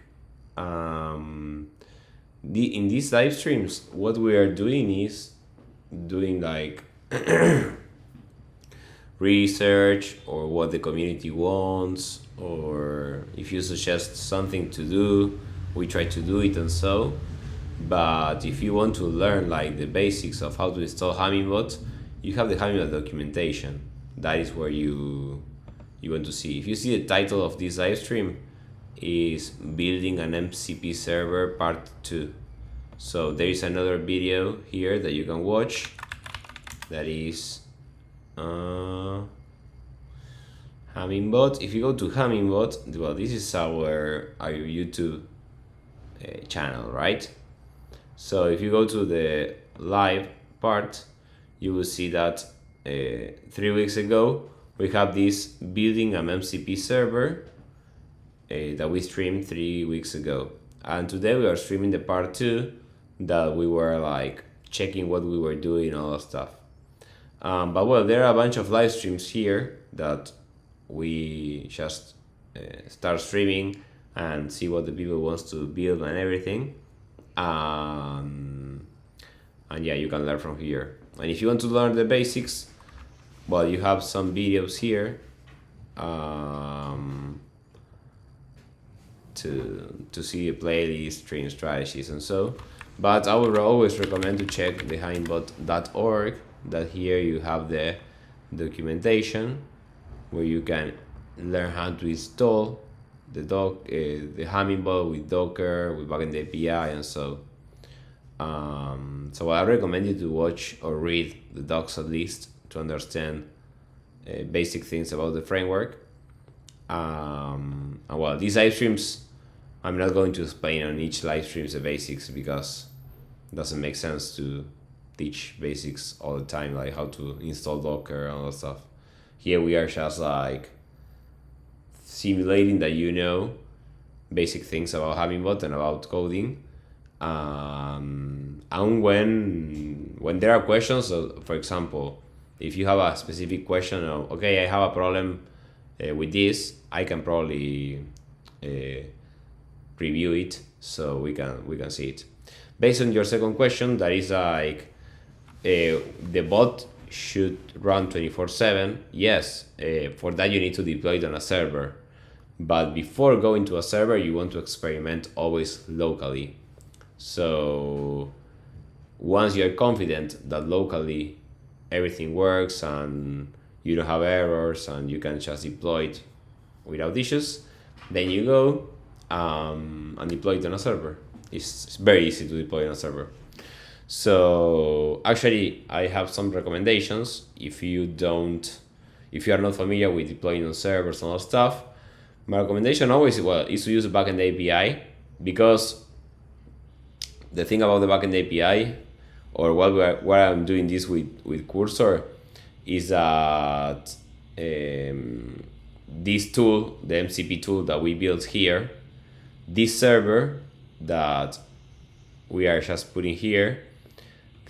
In these live streams, what we are doing is doing like research or what the community wants, or if you suggest something to do, we try to do it and so. But if you want to learn like the basics of how to install Hummingbot, you have the Hummingbot documentation. That is where you want to see. If you see the title of this live stream, is building an MCP server part 2. So there is another video here that you can watch. That is Hummingbot. If you go to Hummingbot, well, this is our YouTube channel, right? So if you go to the live part, you will see that 3 weeks ago we have this building an MCP server that we streamed 3 weeks ago, and today we are streaming the part 2 that we were like checking what we were doing, all that stuff. But well, there are a bunch of live streams here that we just start streaming and see what the people wants to build and everything. And yeah, you can learn from here. And if you want to learn the basics, well, you have some videos here to see a playlist, stream strategies, and so. But I would always recommend to check the hummingbot.org. That here you have the documentation where you can learn how to install the Hummingbot with Docker, with Backend API, and so. So I recommend you to watch or read the docs at least to understand basic things about the framework. And well, these live streams, I'm not going to explain on each live streams the basics because it doesn't make sense to teach basics all the time, like how to install Docker and all that stuff. Here we are just like simulating that you know basic things about Hummingbot and about coding. And when there are questions, so for example, if you have a specific question of, okay, I have a problem with this, I can probably review it so we can see it. Based on your second question, that is like the bot should run 24/7. Yes, for that you need to deploy it on a server. But before going to a server, you want to experiment always locally. So once you're confident that locally everything works and you don't have errors and you can just deploy it without issues, then you go and deploy it on a server. It's very easy to deploy on a server. So actually I have some recommendations if you are not familiar with deploying on servers and all stuff. My recommendation always is to use the backend API, because the thing about the backend API, or what I'm doing this with Cursor, is that this tool, the MCP tool that we built here, this server that we are just putting here,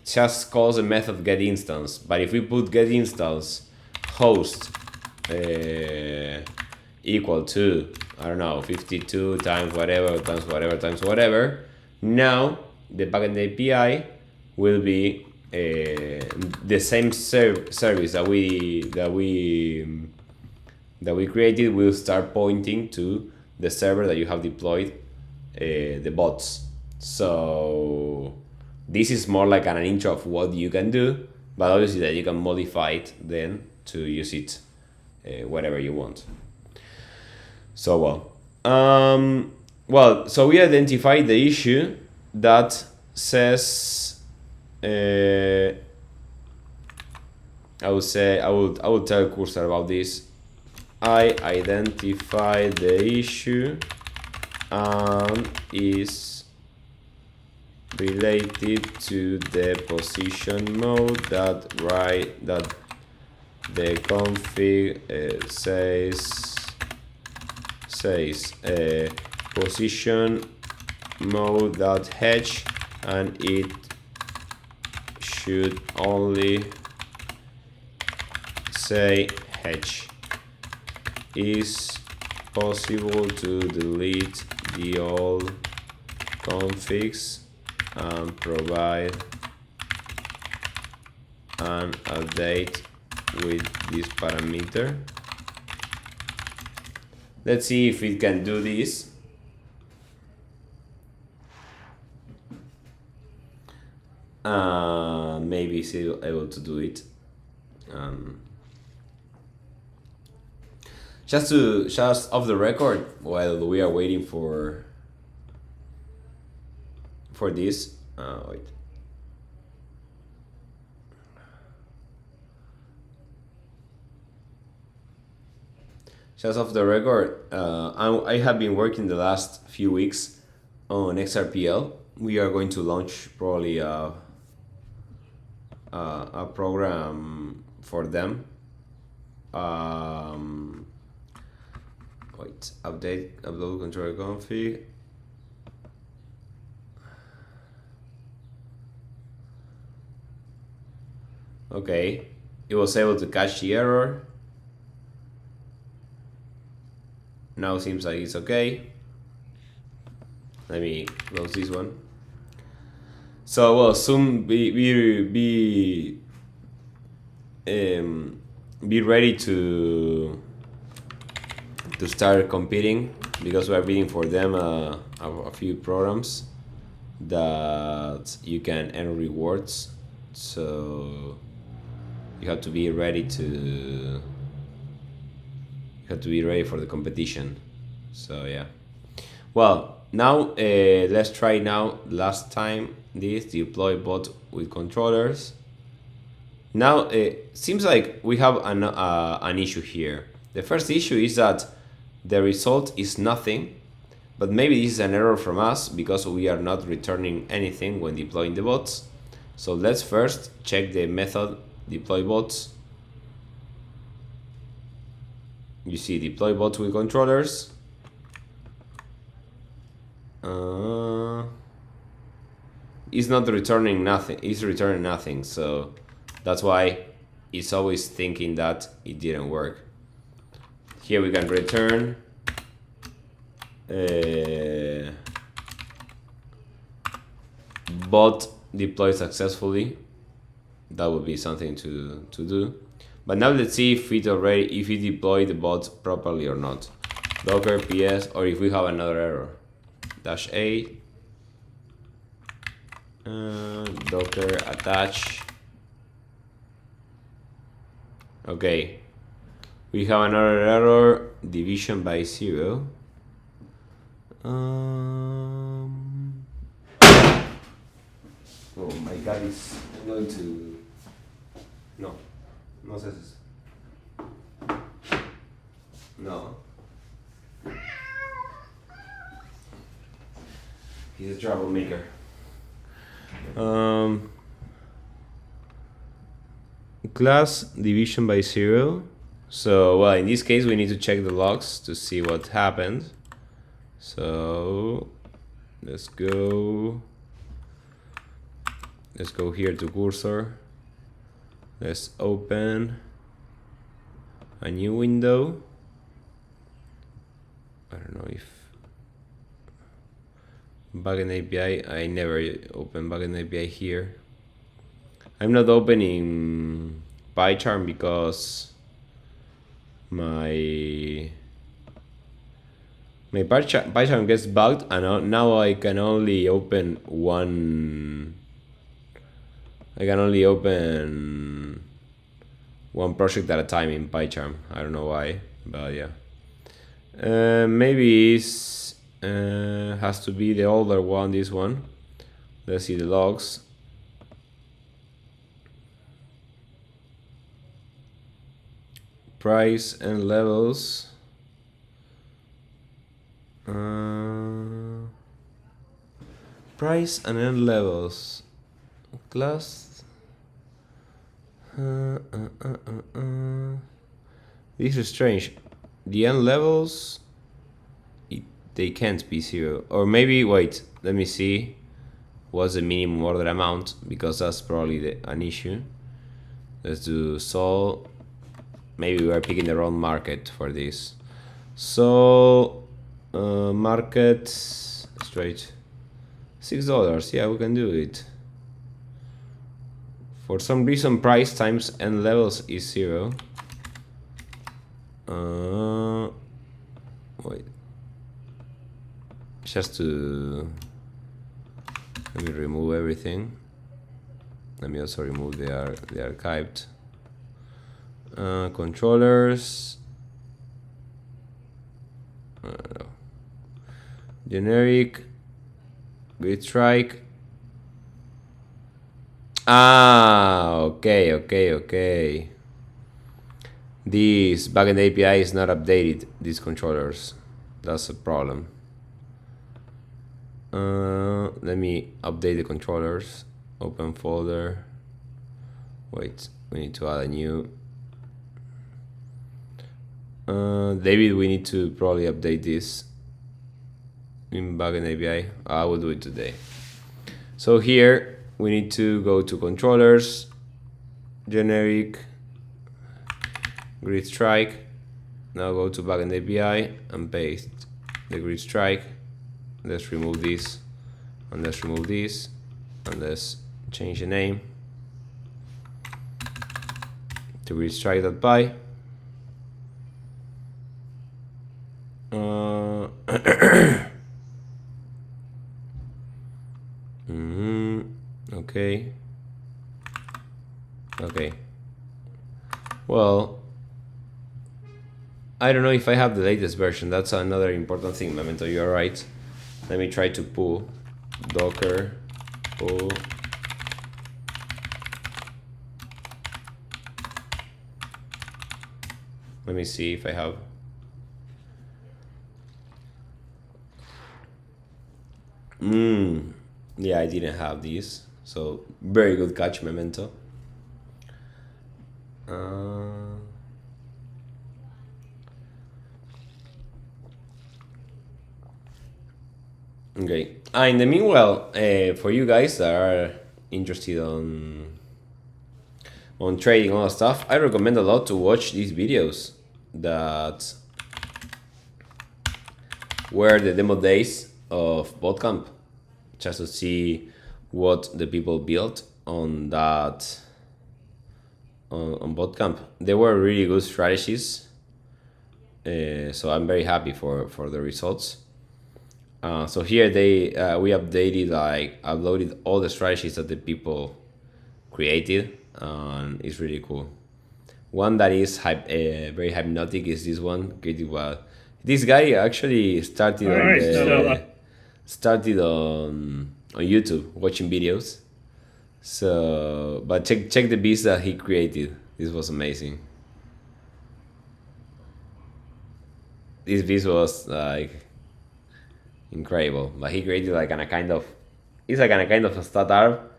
just calls a method getInstance. But if we put getInstance host equal to, I don't know, 52 times whatever times whatever times whatever, now the backend API will be the same service that we created will start pointing to the server that you have deployed the bots. So this is more like an intro of what you can do, but obviously that you can modify it then to use it wherever you want. So so we identified the issue that says I would tell Cursor about this. I identified the issue and is related to the position mode that the config says position mode that hedge, and it should only say hedge. Is possible to delete the old configs and provide an update with this parameter. Let's see if it can do this. Maybe it's able to do it. Just off the record, while we are waiting for this. Wait. Just off the record, I have been working the last few weeks on XRPL. We are going to launch probably a program for them. Wait, upload controller config. Okay, it was able to catch the error. Now seems like it's okay. Let me close this one. So well, soon be ready to start competing, because we are bidding for them a few programs that you can earn rewards. So you have to be ready for the competition. So yeah. Well, now let's try now. Last time this deploy bot with controllers. Now it seems like we have an issue here. The first issue is that the result is nothing, but maybe this is an error from us because we are not returning anything when deploying the bots. So let's first check the method deploy bots. You see deploy bots with controllers. It's not returning nothing. It's returning nothing. So that's why it's always thinking that it didn't work. Here we can return bot deployed successfully. That would be something to do. But now let's see if it deployed the bot properly or not. Docker ps, or if we have another error. -a docker attach. Okay, we have another error, division by 0. Oh my god, it's going to... No cesses. No. He's a troublemaker. Class division by 0. So, well, in this case, we need to check the logs to see what happened. So, let's go here to cursor. Let's open a new window. I don't know if Backend API. I never open Backend API here. I'm not opening PyCharm because my PyCharm gets bugged, and now I can only open one. I can only open one project at a time in PyCharm. I don't know why, but yeah. Maybe it's has to be the older one. This one. Let's see the logs. Price and levels. Price and end levels. Class. This is strange. The end levels, they can't be 0. Or maybe, wait, let me see what's the minimum order amount, because that's probably an issue. Let's do sol. Maybe we are picking the wrong market for this. So market straight $6. Yeah, we can do it. For some reason, price times end levels is 0. Wait. Just to let me remove everything. Let me also remove the archived controllers. no. Generic grid strike. Okay. This backend API is not updated, these controllers. That's a problem. Let me update the controllers. Open folder. Wait, we need to add a new. David, we need to probably update this in backend API. I will do it today. So here we need to go to controllers, generic, grid strike. Now go to backend API and paste the grid strike. Let's remove this, and let's remove this, and let's change the name to grid strike.py. Okay. Well, I don't know if I have the latest version. That's another important thing, Memento. You're right. Let me try to pull docker pull. Let me see if I have. Yeah, I didn't have these. So very good catch, Memento. Okay. In the meanwhile, for you guys that are interested on trading all that stuff, I recommend a lot to watch these videos that were the demo days of Bootcamp, just to see what the people built on that on Bootcamp. They were really good strategies, so I'm very happy for the results. So here we uploaded all the strategies that the people created, and it's really cool. One that is very hypnotic is this one created by this guy. Actually started on YouTube watching videos. So, but check the beats that he created. This was amazing. This beast was like incredible. But he created like a kind of a startup,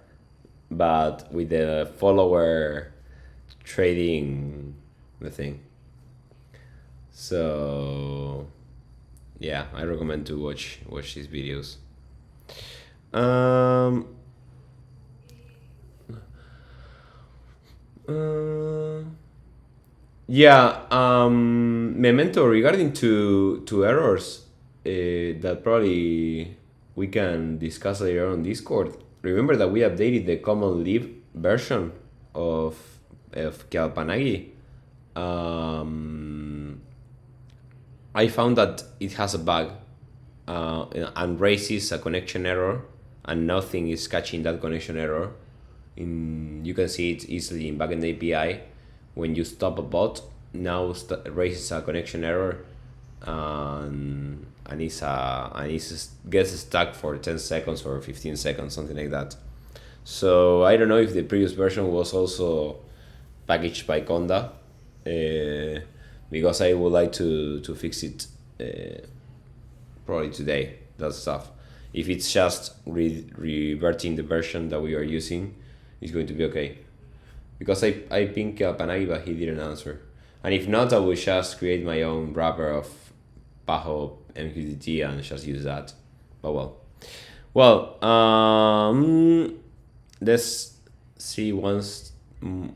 but with the follower trading the thing. So yeah, I recommend to watch these videos. Memento, regarding to errors, that probably we can discuss later on Discord. Remember that we updated the common live version of Kalpanagi. I found that it has a bug and raises a connection error, and nothing is catching that connection error. You can see it easily in backend API. When you stop a bot, now raises a connection error, and it gets stuck for 10 seconds or 15 seconds, something like that. So I don't know if the previous version was also packaged by Conda, because I would like to fix it probably today, that stuff. If it's just reverting the version that we are using, it's going to be okay. Because I pinged Kalpanagi, but he didn't answer. And if not, I will just create my own wrapper of Paho MQTT and just use that. But well, let's see one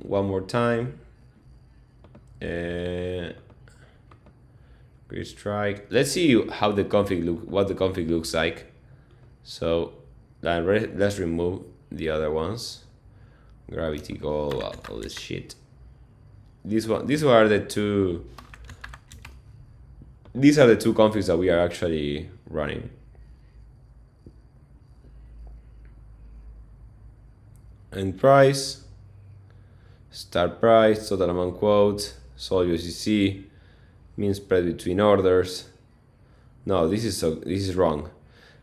more time. Grid strike. Let's see how the what the config looks like. So let's remove the other ones. Gravity goal, all this shit. These are the two. These are the two configs that we are actually running. End price, start price, total amount quote, sol USDC, mean spread between orders, No, this is wrong.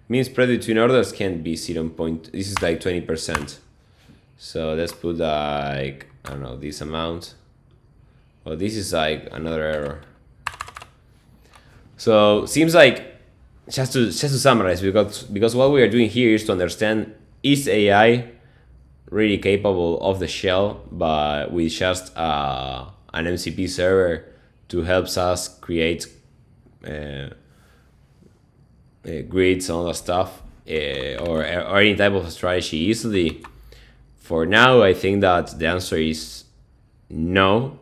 Mean spread between orders can't be 0. This is like 20%. So let's put like, I don't know, this amount. Well, this is like another error. So seems like, just to summarize, because what we are doing here is to understand, is AI really capable of the shell, but with just an MCP server to help us create grids and all that stuff, or any type of strategy easily? For now, I think that the answer is no,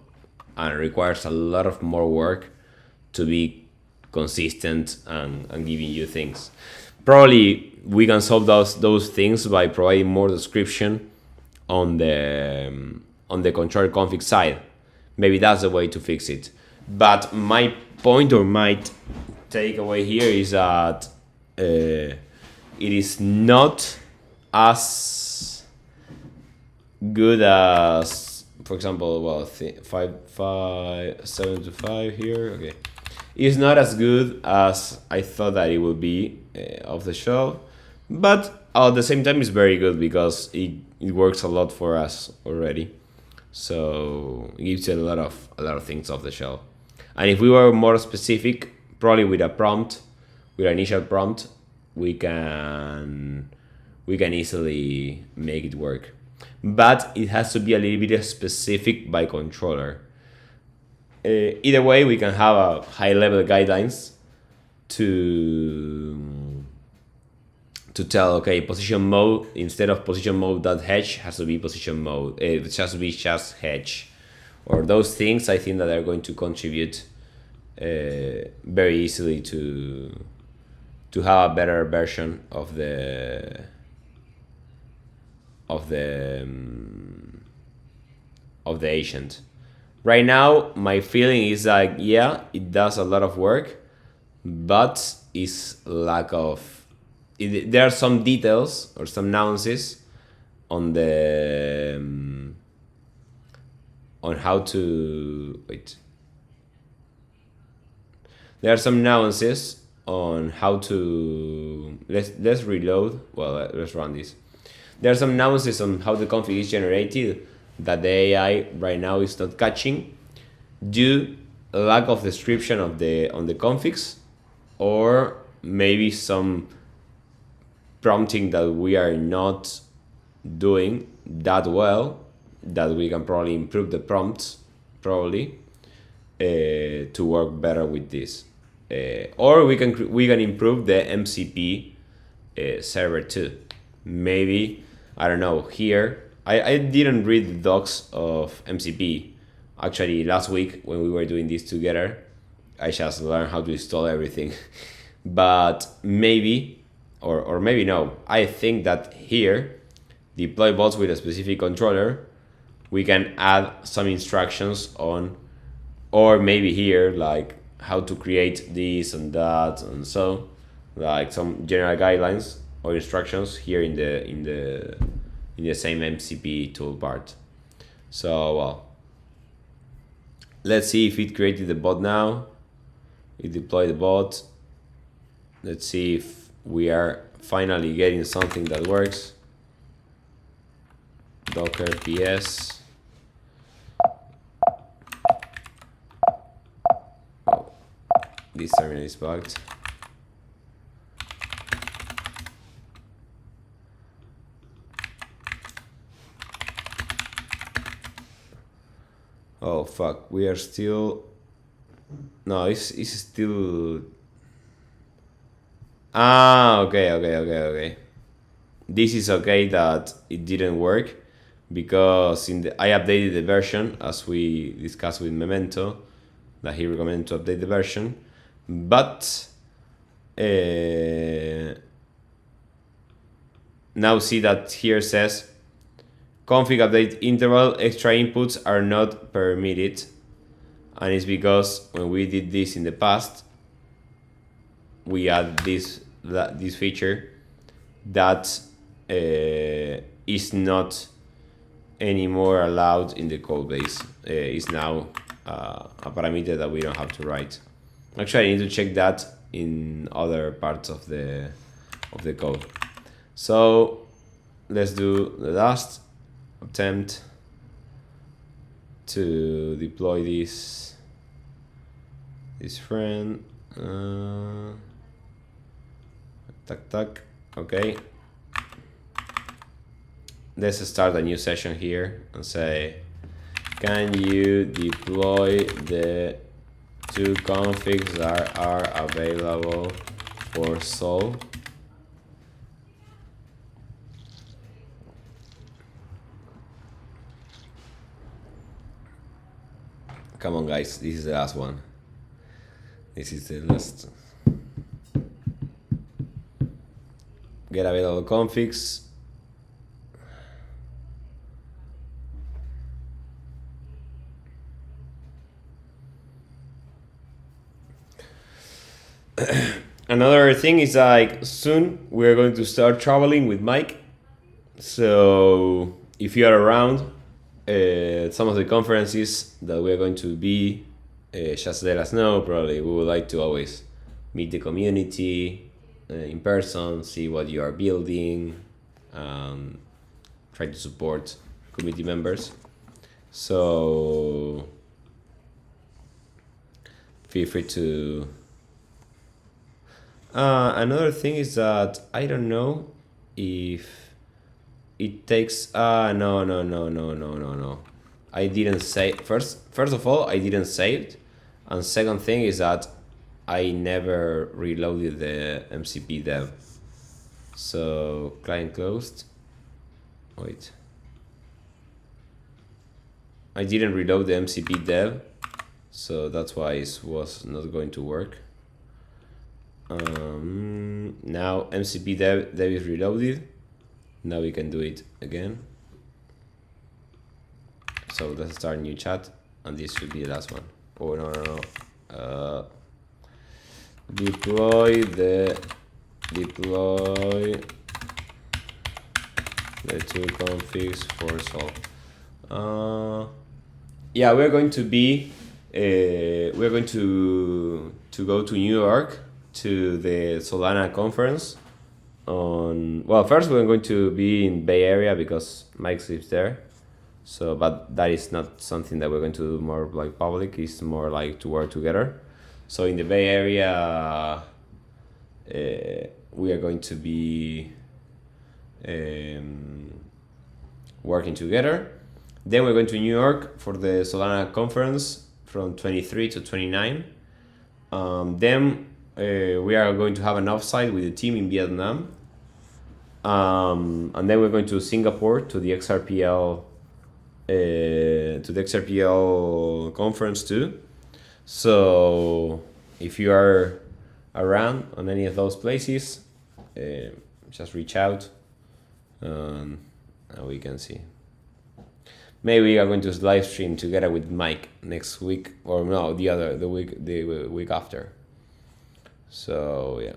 and it requires a lot of more work to be consistent and giving you things. Probably we can solve those things by providing more description on the control config side. Maybe that's the way to fix it. But my point, or my takeaway here, is that it is not as good as, for example, well, 7 to 5 here. Okay, it's not as good as I thought that it would be off the shelf, but at the same time it's very good because it works a lot for us already. So it gives you a lot of things off the shelf. And if we were more specific, probably with a prompt, with an initial prompt, we can easily make it work. But it has to be a little bit specific by controller. Either way, we can have a high-level guidelines to tell, okay, position mode, instead of position mode.hedge, has to be position mode. It has to be just hedge, or those things. I think that are going to contribute very easily to have a better version of the agent. Right now, my feeling is like, yeah, it does a lot of work, but it's lack of. There are some details or some nuances on the on how to wait. There are some nuances on how to let's reload. Well, let's run this. There are some nuances on how the config is generated that the AI right now is not catching, due to lack of description on the configs, or maybe some prompting that we are not doing that well, that we can probably improve the prompts probably to work better with this, or we can improve the MCP server too. Maybe, I don't know, here I didn't read the docs of MCP. Actually, last week when we were doing this together, I just learned how to install everything. But maybe, or maybe no, I think that here, deploy bots with a specific controller, we can add some instructions on, or maybe here, like how to create this and that, and so, like some general guidelines or instructions here in the same MCP tool part. So, well, let's see if it created the bot now. It deployed the bot. Let's see if we are finally getting something that works. Docker ps. Oh, this terminal is bugged. Oh fuck, we are still. No, it's still. Okay. This is okay that it didn't work, because I updated the version as we discussed with Memento, that he recommended to update the version, but now see that here says config update interval, extra inputs are not permitted, and it's because when we did this in the past, we add this feature that is not anymore allowed in the code base. Is now a parameter that we don't have to write. Actually, I need to check that in other parts of the code. So let's do the last attempt to deploy this friend. Tac. Okay. Let's start a new session here and say, can you deploy the 2 configs that are available for Sol? Come on, guys, this is the last one. This is the last. Get available configs. Another thing is like soon we're going to start traveling with Mike. So if you are around some of the conferences that we're going to be, just let us know. Probably we would like to always meet the community in person, see what you are building, try to support community members. So feel free to. Another thing is that I don't know if it takes. No. I didn't save. First of all, I didn't save it, and second thing is that I never reloaded the MCP dev. So client closed. Wait. I didn't reload the MCP dev, so that's why it was not going to work. Now MCP dev is reloaded. Now we can do it again. So let's start a new chat, and this should be the last one. Oh no. Deploy the 2 configs for Sol. Yeah, we're going to be we're going to go to New York to the Solana conference on, well, first we're going to be in Bay Area because Mike lives there. So, but that is not something that we're going to do more like public. It's more like to work together. So in the Bay Area, we are going to be working together. Then we're going to New York for the Solana conference from 23 to 29. Then we are going to have an offsite with the team in Vietnam. And then we're going to Singapore to the XRPL conference too. So if you are around on any of those places, just reach out and we can see. Maybe we are going to live stream together with Mike next week, or no, the week after. So yeah.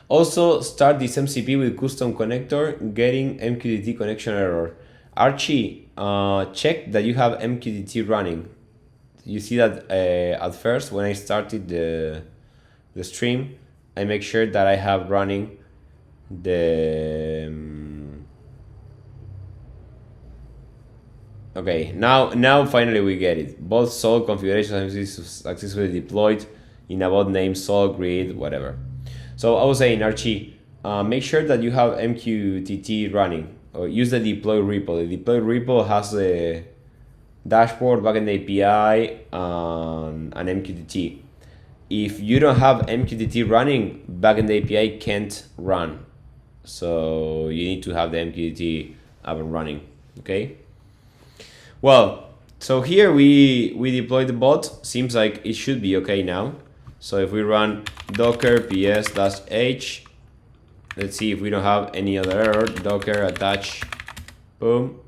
Also start this MCP with custom connector, getting MQTT connection error. Archie, check that you have MQTT running. You see that at first when I started the stream, I make sure that I have running the okay, now finally we get it. Both Sol configurations are successfully deployed in a bot named Sol Grid, whatever. So I was saying, Archie, make sure that you have MQTT running, or use the deploy repo. The deploy repo has a dashboard, backend API, and an MQTT. If you don't have MQTT running, backend API can't run. So you need to have the MQTT up and running, okay? Well, so here we deploy the bot. Seems like it should be okay now. So if we run docker ps-h, let's see if we don't have any other error. Docker attach, boom.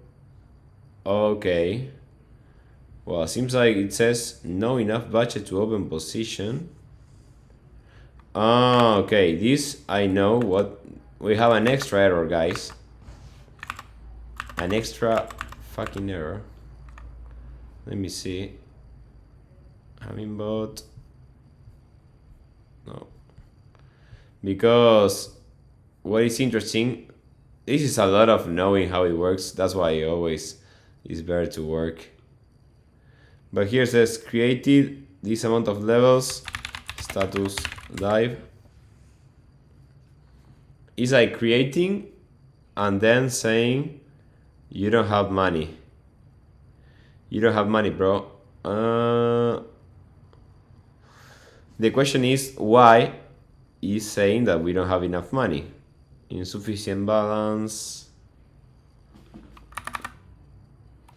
Okay. Well, seems like it says no enough budget to open position. Okay, this I know what we have, an extra error, guys. An extra fucking error. Let me see. Hummingbot. No. Because what is interesting, this is a lot of knowing how it works. That's why it always is better to work. But here it says created this amount of levels, status live. It's like creating and then saying you don't have money. You don't have money, bro. The question is why is saying that we don't have enough money. Insufficient balance.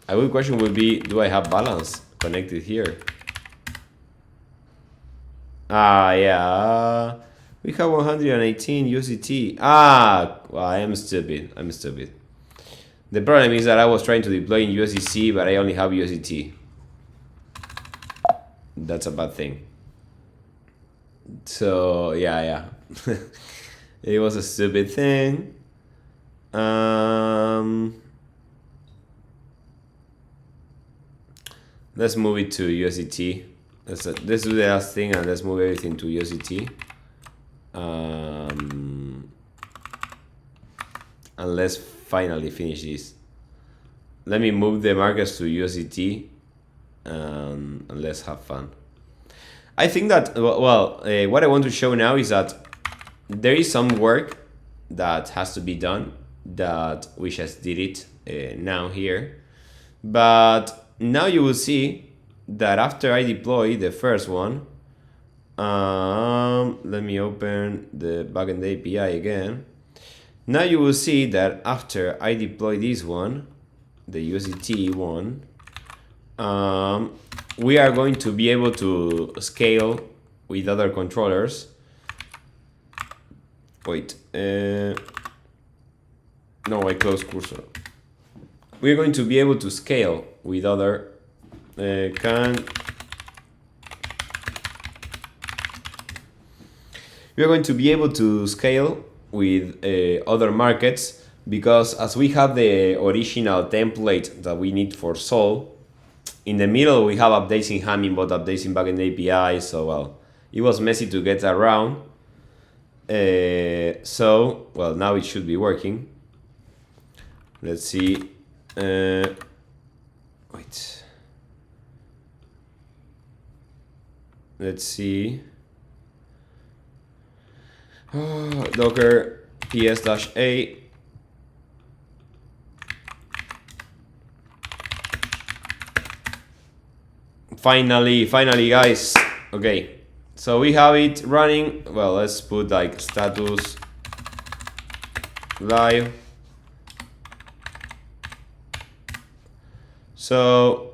A good question would be, do I have balance connected here? Ah, yeah. We have 118 USDT. Ah, well, I am stupid. I'm stupid. The problem is that I was trying to deploy in USDC, but I only have USDT. That's a bad thing. So, yeah. It was a stupid thing. Let's move it to USDT. Let's do the last thing and let's move everything to USDT. And let's finally finish this. Let me move the markers to USDT and let's have fun. I think that, what I want to show now is that there is some work that has to be done that we just did it now here. But now you will see that after I deploy the first one, let me open the backend API again. Now you will see that after I deploy this one, the USDT one, we are going to be able to scale with other controllers. Wait, no, I closed cursor. We're going to be able to scale with other, we're going to be able to scale with other markets, because as we have the original template that we need for Sol, in the middle we have updates in Hummingbot, updates in backend API, so well, it was messy to get around. So, well, now it should be working. Let's see. Wait. Let's see. Docker ps-a. Finally, guys. Okay, so we have it running. Well, let's put like status live. So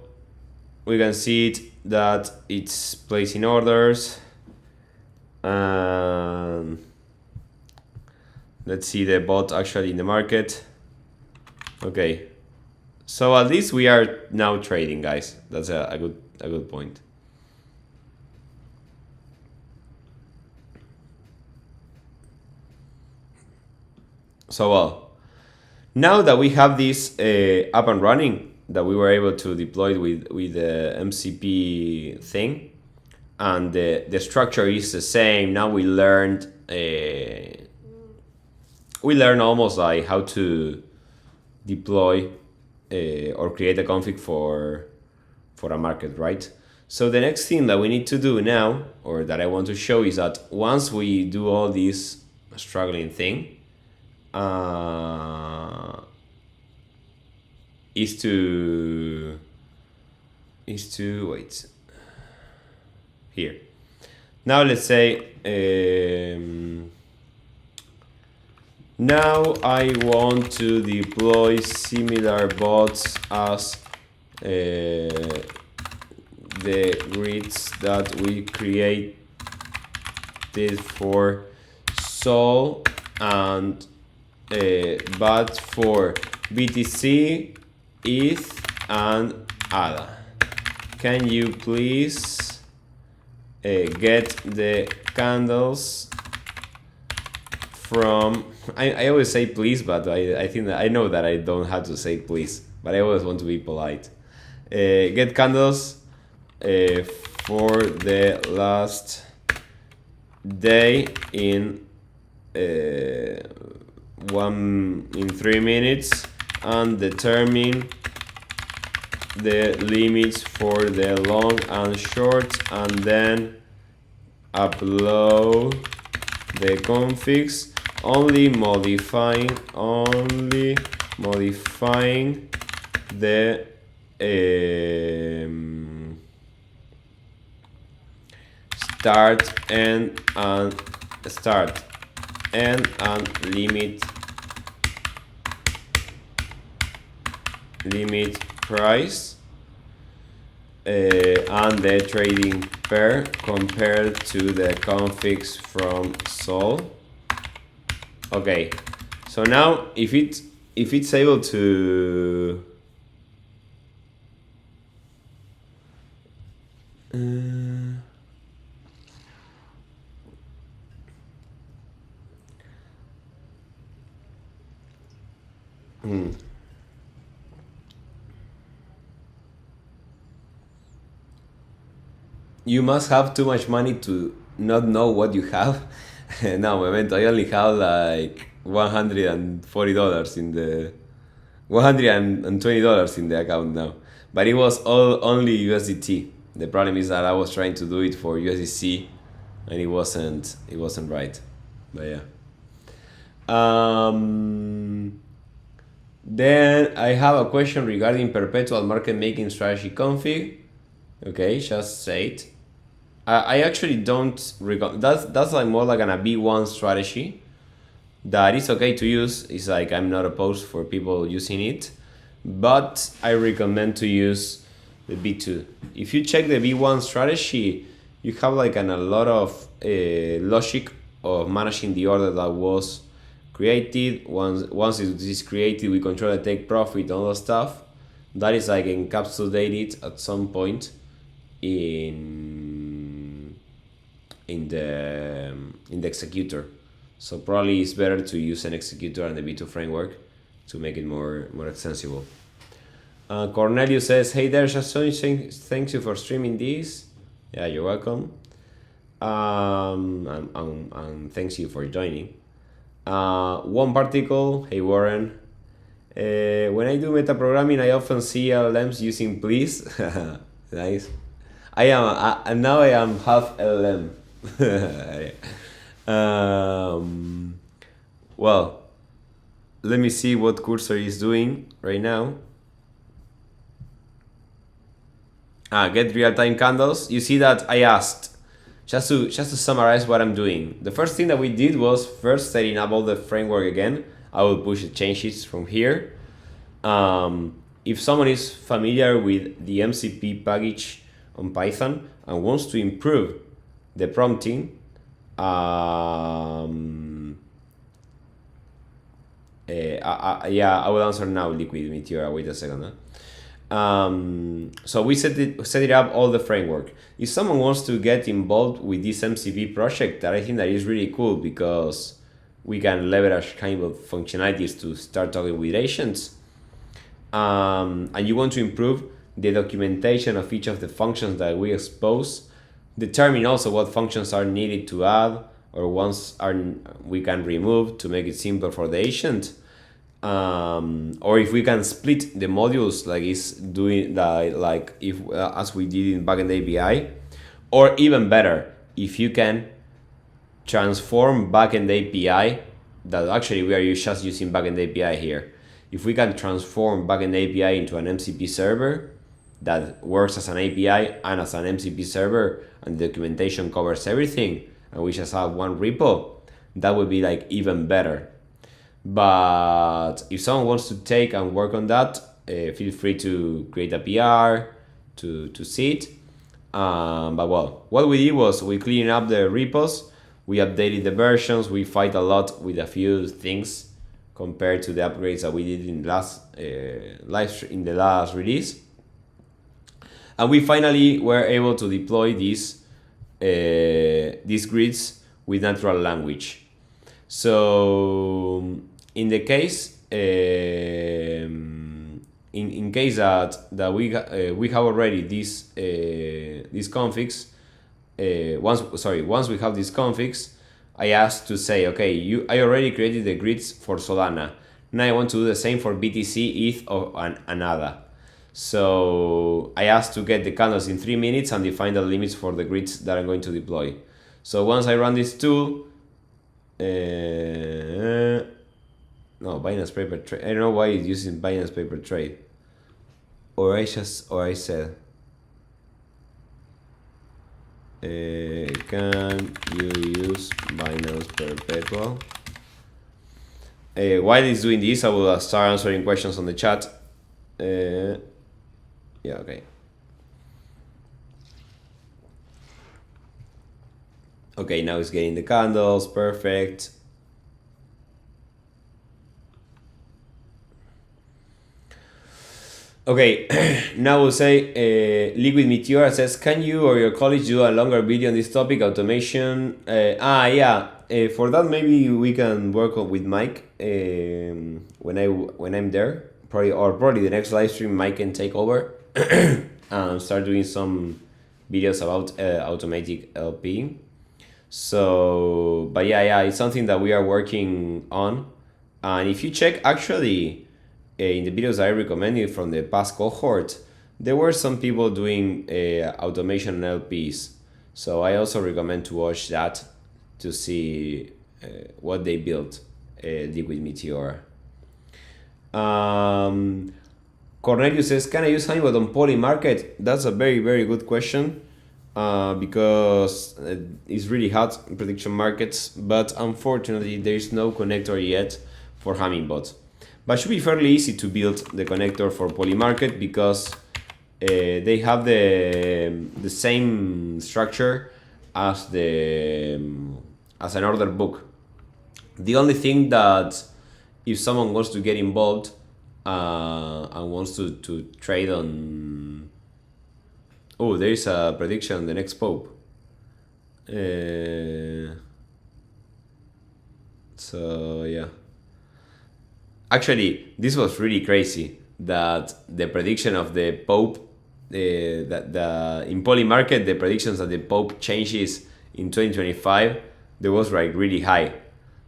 we can see it that it's placing orders. Let's see the bot actually in the market. Okay, so at least we are now trading, guys. That's a good point. So well, now that we have this up and running, that we were able to deploy with the MCP thing, and the structure is the same. Now we learned almost like how to deploy or create a config for a market, right? So the next thing that we need to do now, or that I want to show, is that once we do all this struggling thing, is to wait here. Now let's say now I want to deploy similar bots as the grids that we created for Sol, and but for BTC, ETH, and ADA. Can you please get the candles from... I always say please, but I think that I know that I don't have to say please, but I always want to be polite. Get candles for the last day in 3 minutes, and determine the limits for the long and short, and then upload the configs, only modifying the start and limit price and the trading pair compared to the configs from Sol. Okay, so now if it's able to you must have too much money to not know what you have. No, momento, I only have like $140 in the $120 in the account now, but it was all only USDT. The problem is that I was trying to do it for USDC, and it wasn't right. But yeah. Then I have a question regarding perpetual market making strategy config. Okay, just say it. I actually don't recommend that's like more like an B1 strategy that is okay to use. It's like I'm not opposed for people using it, but I recommend to use the B2. If you check the B1 strategy, you have like a lot of logic of managing the order that was created. Once it is created, we control the take profit, all that stuff. That is like encapsulated at some point in the executor. So probably it's better to use an executor and the B2 framework to make it more extensible. Cornelius says, hey there, just saying thanks you for streaming this. Yeah, you're welcome. And thanks you for joining. One particle, hey Warren. When I do metaprogramming, I often see LLMs using please. Nice. Now I am half LLM. Well, let me see what Cursor is doing right now. Get real-time candles. You see that I asked, just to summarize what I'm doing. The first thing that we did was first setting up all the framework again. I will push the changes from here. If someone is familiar with the MCP package on Python and wants to improve the prompting, yeah, I will answer now, Liquid Meteor. Wait a second. So we set it up all the framework. If someone wants to get involved with this MCP project, that I think that is really cool because we can leverage kind of functionalities to start talking with agents. And you want to improve the documentation of each of the functions that we expose, determine also what functions are needed to add or ones we can remove to make it simple for the agent. Or if we can split the modules like it's doing that, like if as we did in backend API, or even better, if you can transform backend API, that actually we are just using backend API here. If we can transform backend API into an MCP server that works as an API and as an MCP server, and the documentation covers everything, and we just have one repo, that would be like even better. But if someone wants to take and work on that, feel free to create a PR to see it. But well, what we did was we cleaned up the repos, we updated the versions, we fight a lot with a few things compared to the upgrades that we did in the last release. And we finally were able to deploy these grids with natural language. So in the case, in case that we have already these configs, once we have these configs, I asked to say, okay, I already created the grids for Solana. Now I want to do the same for BTC, ETH, or ANADA. So I asked to get the candles in 3 minutes and define the limits for the grids that I'm going to deploy. So once I run this tool, no, Binance Paper Trade. I don't know why it's using Binance Paper Trade. Or I said, can you use Binance Perpetual? While it's doing this, I will start answering questions on the chat. Yeah, okay. Okay, now it's getting the candles, perfect. Okay, now we'll say Liquid Meteor says, can you or your colleagues do a longer video on this topic, automation? Yeah, for that maybe we can work with Mike when I'm there. Probably the next live stream Mike can take over and start doing some videos about automatic LP. So, but yeah, it's something that we are working on. And if you check, actually, in the videos I recommended from the past cohort, there were some people doing automation LPs. So I also recommend to watch that to see what they built, Liquid Meteor. Cornelius says, can I use Hummingbot on Poly Market? That's a very, very good question. Because it's really hot in prediction markets, but unfortunately there is no connector yet for Hummingbot. But it should be fairly easy to build the connector for Polymarket because they have the same structure as an order book. The only thing that if someone wants to get involved and wants to trade on... Oh, there is a prediction on the next Pope. So yeah. Actually, this was really crazy that the prediction of the Pope, in Poly Market, the predictions that the Pope changes in 2025, there was like really high.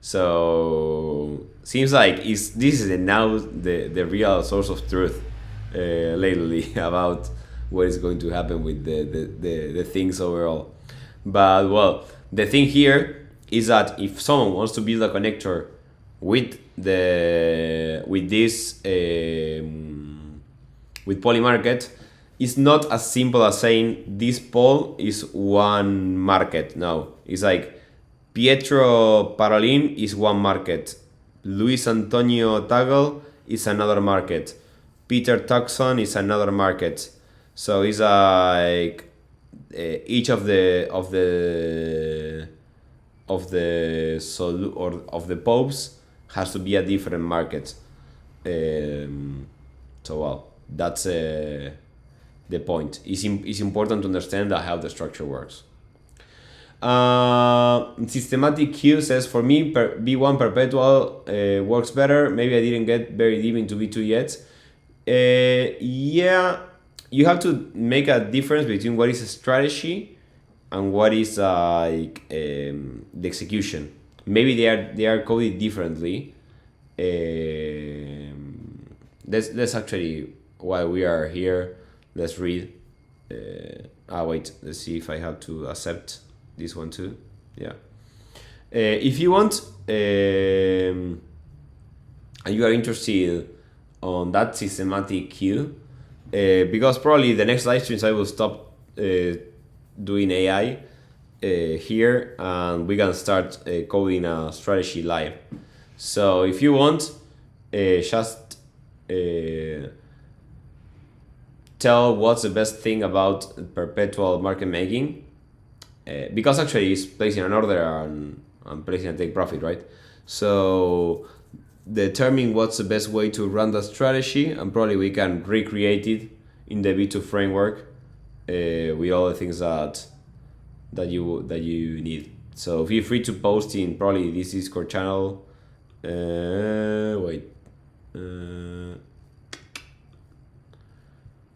So seems like this is now the real source of truth lately about what is going to happen with the things overall. But well, the thing here is that if someone wants to build a connector with Polymarket, it's not as simple as saying this pole is one market. No, it's like Pietro Parolin is one market, Luis Antonio Tagle is another market, Peter Tucson is another market. So it's like each of the popes has to be a different market. So well, that's the point. It's important to understand how the structure works. Systematic Q says, for me, B1 perpetual works better. Maybe I didn't get very deep into B2 yet. Yeah, you have to make a difference between what is a strategy and what is like the execution. Maybe they are coded differently. That's actually why we are here. Let's read. Wait, let's see if I have to accept this one too. Yeah. If you want, and you are interested on that systematic queue, because probably the next live streams I will stop doing AI here, and we can start coding a strategy live. So if you want, just tell what's the best thing about perpetual market making, because actually it's placing an order and placing a take profit, right? So determine what's the best way to run the strategy, and probably we can recreate it in the V2 framework with all the things that you need. So feel free to post in probably this Discord channel.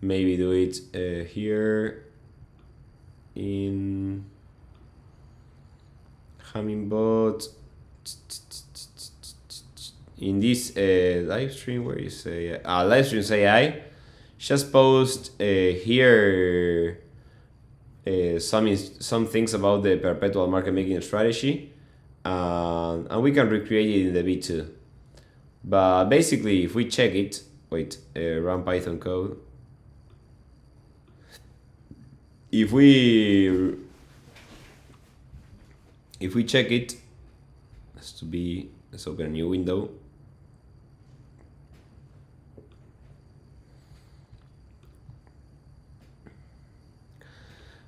Maybe do it here in Hummingbot. In this live stream, where you say live stream AI, just post here some things about the perpetual market making strategy, and we can recreate it in the V2. But basically, if we check it, run Python code. If we check it, let's open a new window.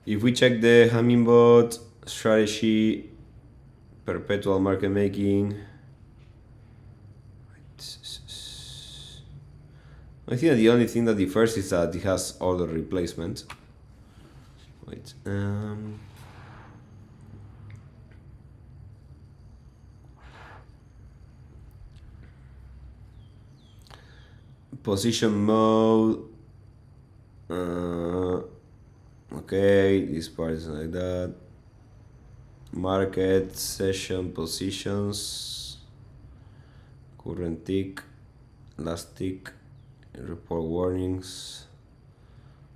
If we check the Hummingbot strategy, perpetual market making, I think that the only thing that differs is that it has order replacement. Position mode. Okay, this part is like that. Market, session, positions, current tick, last tick, report warnings.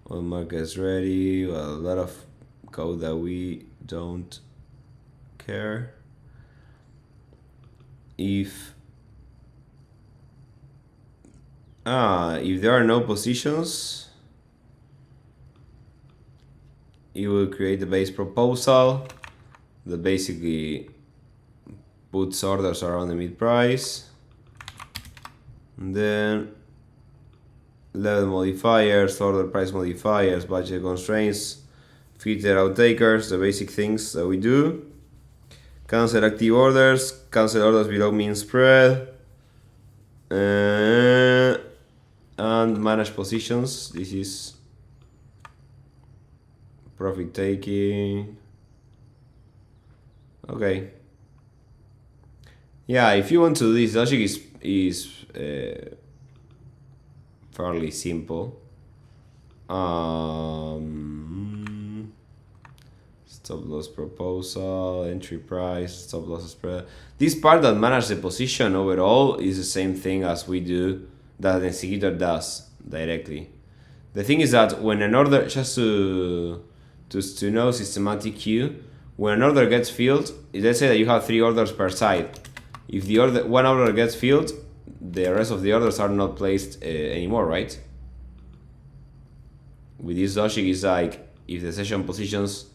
All markets ready. Well, a lot of code that we don't care. If there are no positions, it will create the base proposal that basically puts orders around the mid price, and then level modifiers, order price modifiers, budget constraints, filter out takers, the basic things that we do. Cancel active orders, cancel orders below mean spread, and manage positions. This is profit taking. Okay. Yeah, if you want to do this, logic is fairly simple. Stop loss proposal, entry price, stop loss spread. This part that manages the position overall is the same thing as we do, that the executor does directly. The thing is that when an order, just to know systematic queue, when an order gets filled, let's say that you have 3 orders per side. If one order gets filled, the rest of the orders are not placed anymore, right? With this logic, is like if the session positions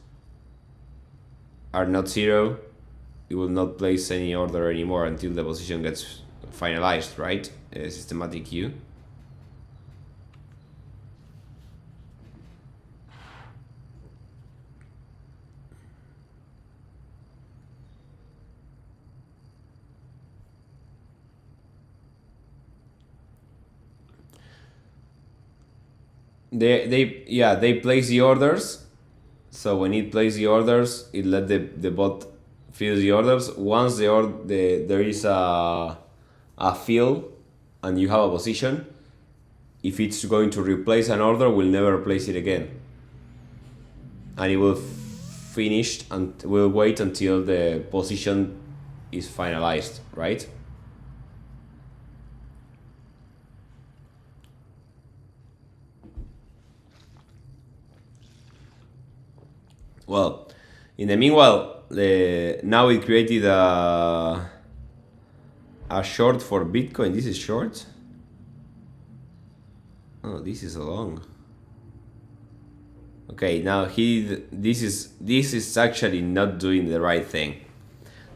are not 0, it will not place any order anymore until the position gets finalized, right? Systematic queue. They place the orders. So when it places the orders, it let the bot fill the orders. Once there is a fill and you have a position, if it's going to replace an order, we'll never place it again, and it will finish and will wait until the position is finalized, right? Well, in the meanwhile, now it created a short for Bitcoin. This is short. Oh, this is a long. Okay, now this is actually not doing the right thing.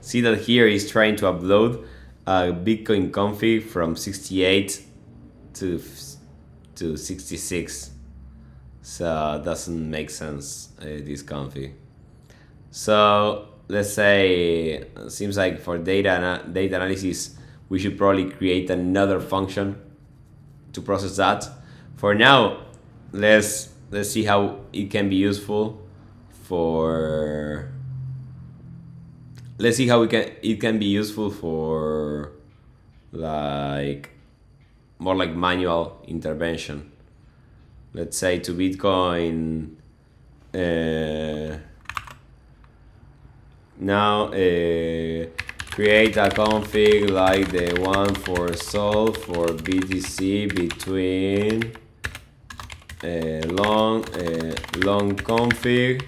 See that here he's trying to upload a Bitcoin config from 68 to 66. So it doesn't make sense, this config. So let's say, seems like for data analysis, we should probably create another function to process that. For now, let's see how it can be useful for. Let's see how it can be useful for like more like manual intervention. Let's say to Bitcoin, Now create a config like the one for solve for BTC between long config.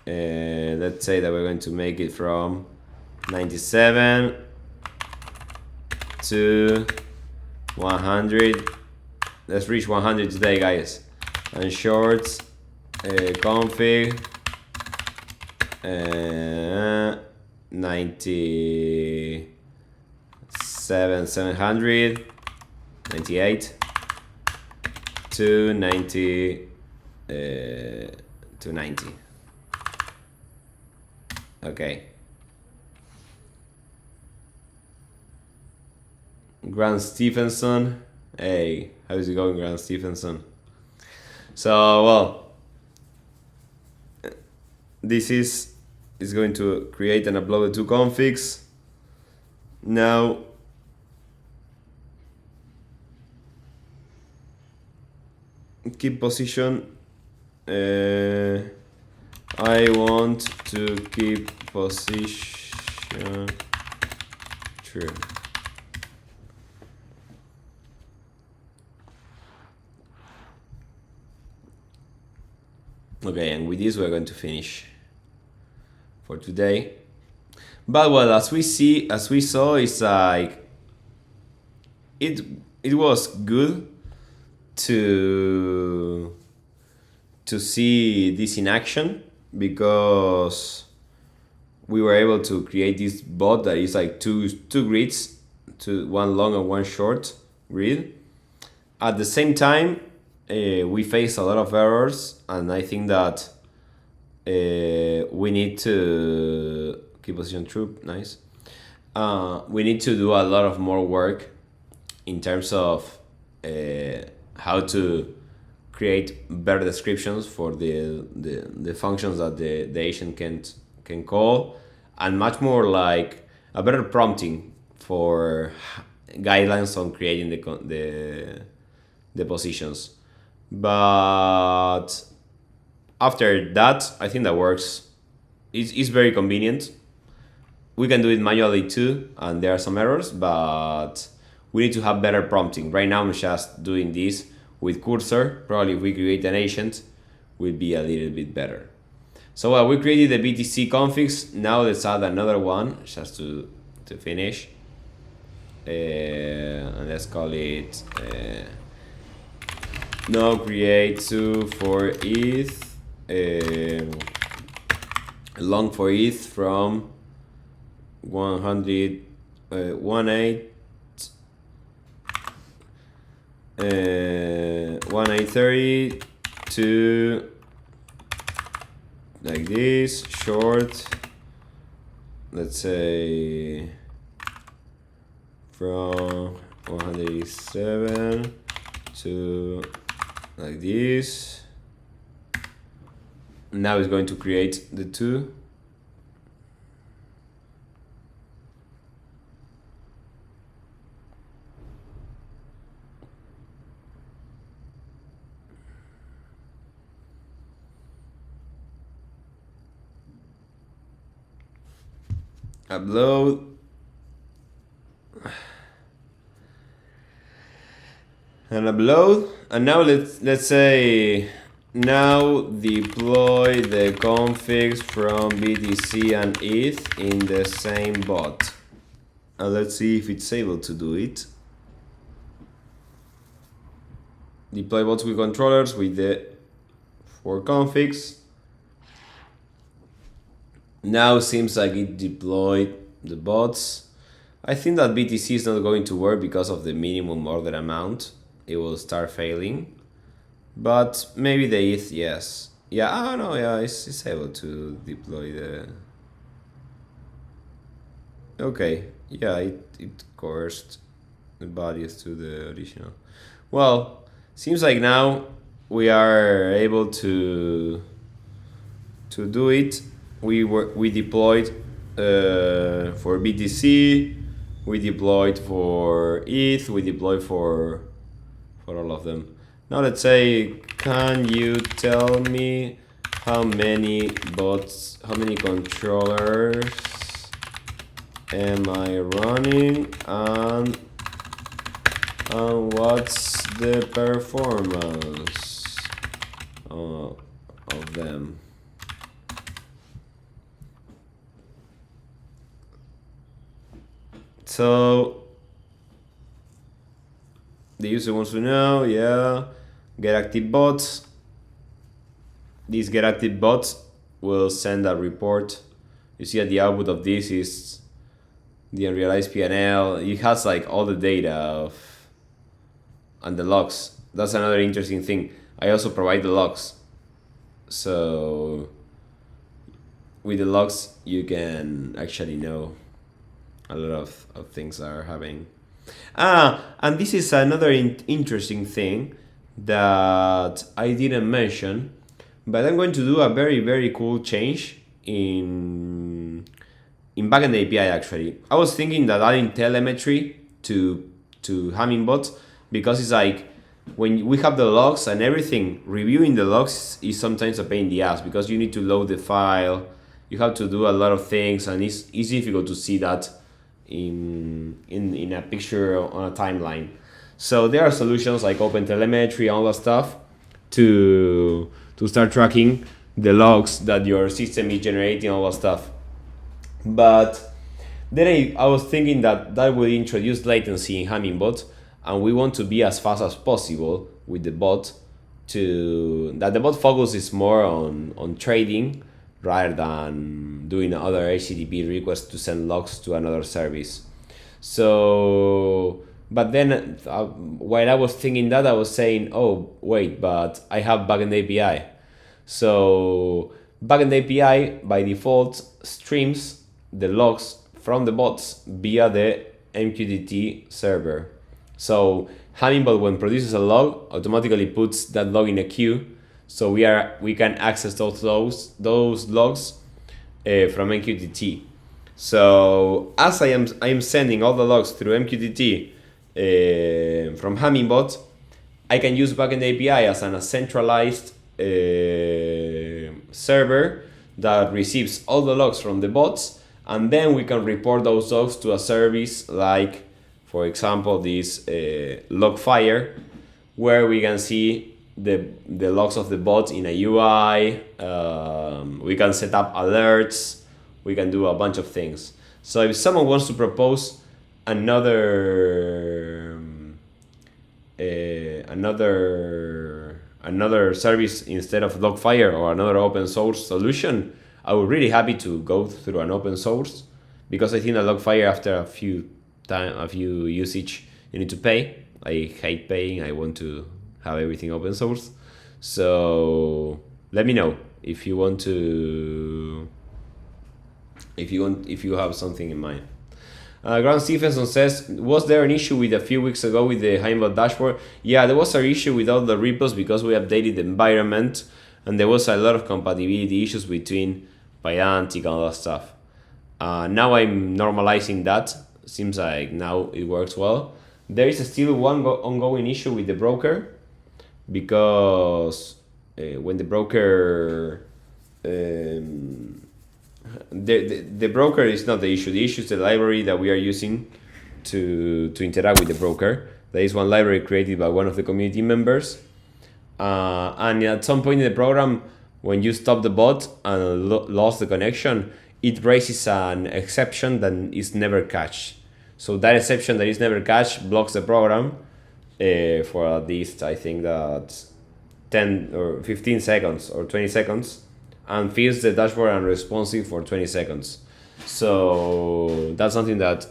Let's say that we're going to make it from 97 to 100. Let's reach 100 today, guys. And shorts config 97 700 98 to 90 to 90. Okay. Grant Stephenson. Hey, how's it going, Grant Stephenson? So, well, this is going to create and upload the two configs. Now, keep position. I want to keep position true. Okay, and with this we're going to finish for today. But well, as we saw, it's like it was good to see this in action, because we were able to create this bot that is like two grids, one long and one short grid. At the same time, we face a lot of errors, and I think that we need to keep position true. Nice. We need to do a lot of more work in terms of how to create better descriptions for the functions that the agent can call, and much more like a better prompting for guidelines on creating the positions. But after that, I think that works. It's very convenient. We can do it manually too, and there are some errors, but we need to have better prompting. Right now I'm just doing this with cursor. Probably if we create an agent, will be a little bit better. So we created the BTC configs. Now let's add another one just to finish. And let's call it now create two for ETH, long for ETH from 100 1830 to like this, short, let's say from 187 to like this. Now it's going to create the two. Upload. And upload. And now let's say now deploy the configs from BTC and ETH in the same bot. And let's see if it's able to do it. Deploy bots with controllers with the 4 configs. Now seems like it deployed the bots. I think that BTC is not going to work because of the minimum order amount. It will start failing. But maybe the ETH, yes. Yeah, I don't know, yeah, it's able to deploy the... Okay, yeah, it coerced the bodies to the original. Well, seems like now we are able to do it. We deployed for BTC, we deployed for ETH, we deployed for all of them. Now let's say, can you tell me how many bots, how many controllers am I running, and what's the performance of them. So the user wants to know, yeah, get active bots. These get active bots will send a report. You see that the output of this is the unrealized P&L. It has like all the data and the logs. That's another interesting thing. I also provide the logs. So with the logs, you can actually know a lot of things that are happening. And this is another interesting thing that I didn't mention, but I'm going to do a very, very cool change in backend API actually. I was thinking that adding telemetry to Hummingbot, because it's like when we have the logs and everything, reviewing the logs is sometimes a pain in the ass because you need to load the file, you have to do a lot of things, and it's difficult to see that in a picture on a timeline. So there are solutions like OpenTelemetry, all that stuff, to start tracking the logs that your system is generating, all that stuff. But then I was thinking that would introduce latency in Hummingbot, and we want to be as fast as possible with the bot, that the bot focuses more on trading rather than doing other HTTP requests to send logs to another service. So, but then while I was thinking that, I was saying, oh wait, but I have backend API. So backend API by default streams the logs from the bots via the MQTT server. So Hummingbot, when produces a log, automatically puts that log in a queue. So we can access those logs from MQTT. So as I am sending all the logs through MQTT from Hummingbot, I can use backend API as a centralized server that receives all the logs from the bots, and then we can report those logs to a service like, for example, this Logfire, where we can see the logs of the bot in a UI. We can set up alerts. We can do a bunch of things. So if someone wants to propose another service instead of Logfire or another open source solution, I would really happy to go through an open source, because I think that Logfire, after a few usage, you need to pay. I hate paying. I want to have everything open source. So let me know if you want to, if you have something in mind. Grant Stephenson says, was there an issue with a few weeks ago with the Hummingbot dashboard? Yeah, there was an issue with all the repos because we updated the environment, and there was a lot of compatibility issues between Pydantic and all that stuff. Now I'm normalizing that. Seems like now it works well. There is still one ongoing issue with the broker, because when the broker the broker is not the issue. The issue is the library that we are using to interact with the broker. There is one library created by one of the community members, and at some point in the program, when you stop the bot and lost the connection, it raises an exception that is never catched. So that exception that is never catched blocks the program for at least, I think that 10 or 15 seconds or 20 seconds, and feels the dashboard unresponsive for 20 seconds. So that's something that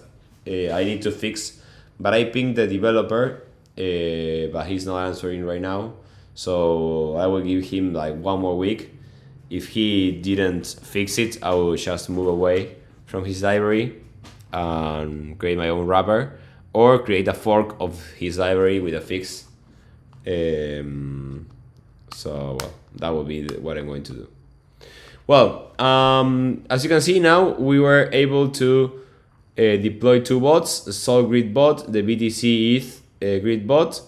I need to fix. But I pinged the developer, but he's not answering right now. So I will give him like 1 more week. If he didn't fix it, I will just move away from his library and create my own wrapper, or create a fork of his library with a fix. So that will be what I'm going to do. Well, as you can see now, we were able to deploy 2 bots, the Sol Grid bot, the BTC ETH Grid bot.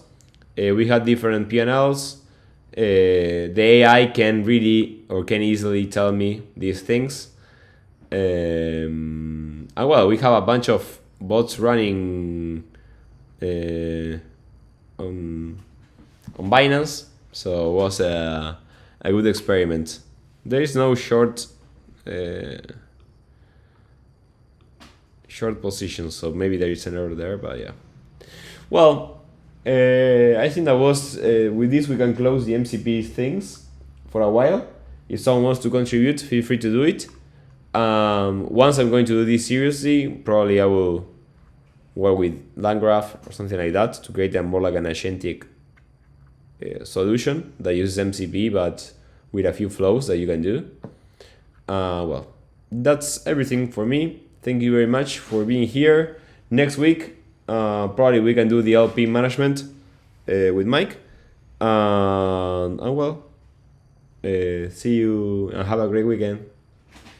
We had different P&Ls. the AI can really or can easily tell me these things. And well, we have a bunch of bots running on Binance, so it was a good experiment. There is no short position, so maybe there is an error there, but yeah. Well, I think that was with this we can close the MCP things for a while. If someone wants to contribute, feel free to do it. Once I'm going to do this seriously, probably I will work with Landgraph or something like that to create a more like an agentic solution that uses MCP but with a few flows that you can do. Well, that's everything for me. Thank you very much for being here. Next week, probably we can do the LP management with Mike. And well, see you and have a great weekend.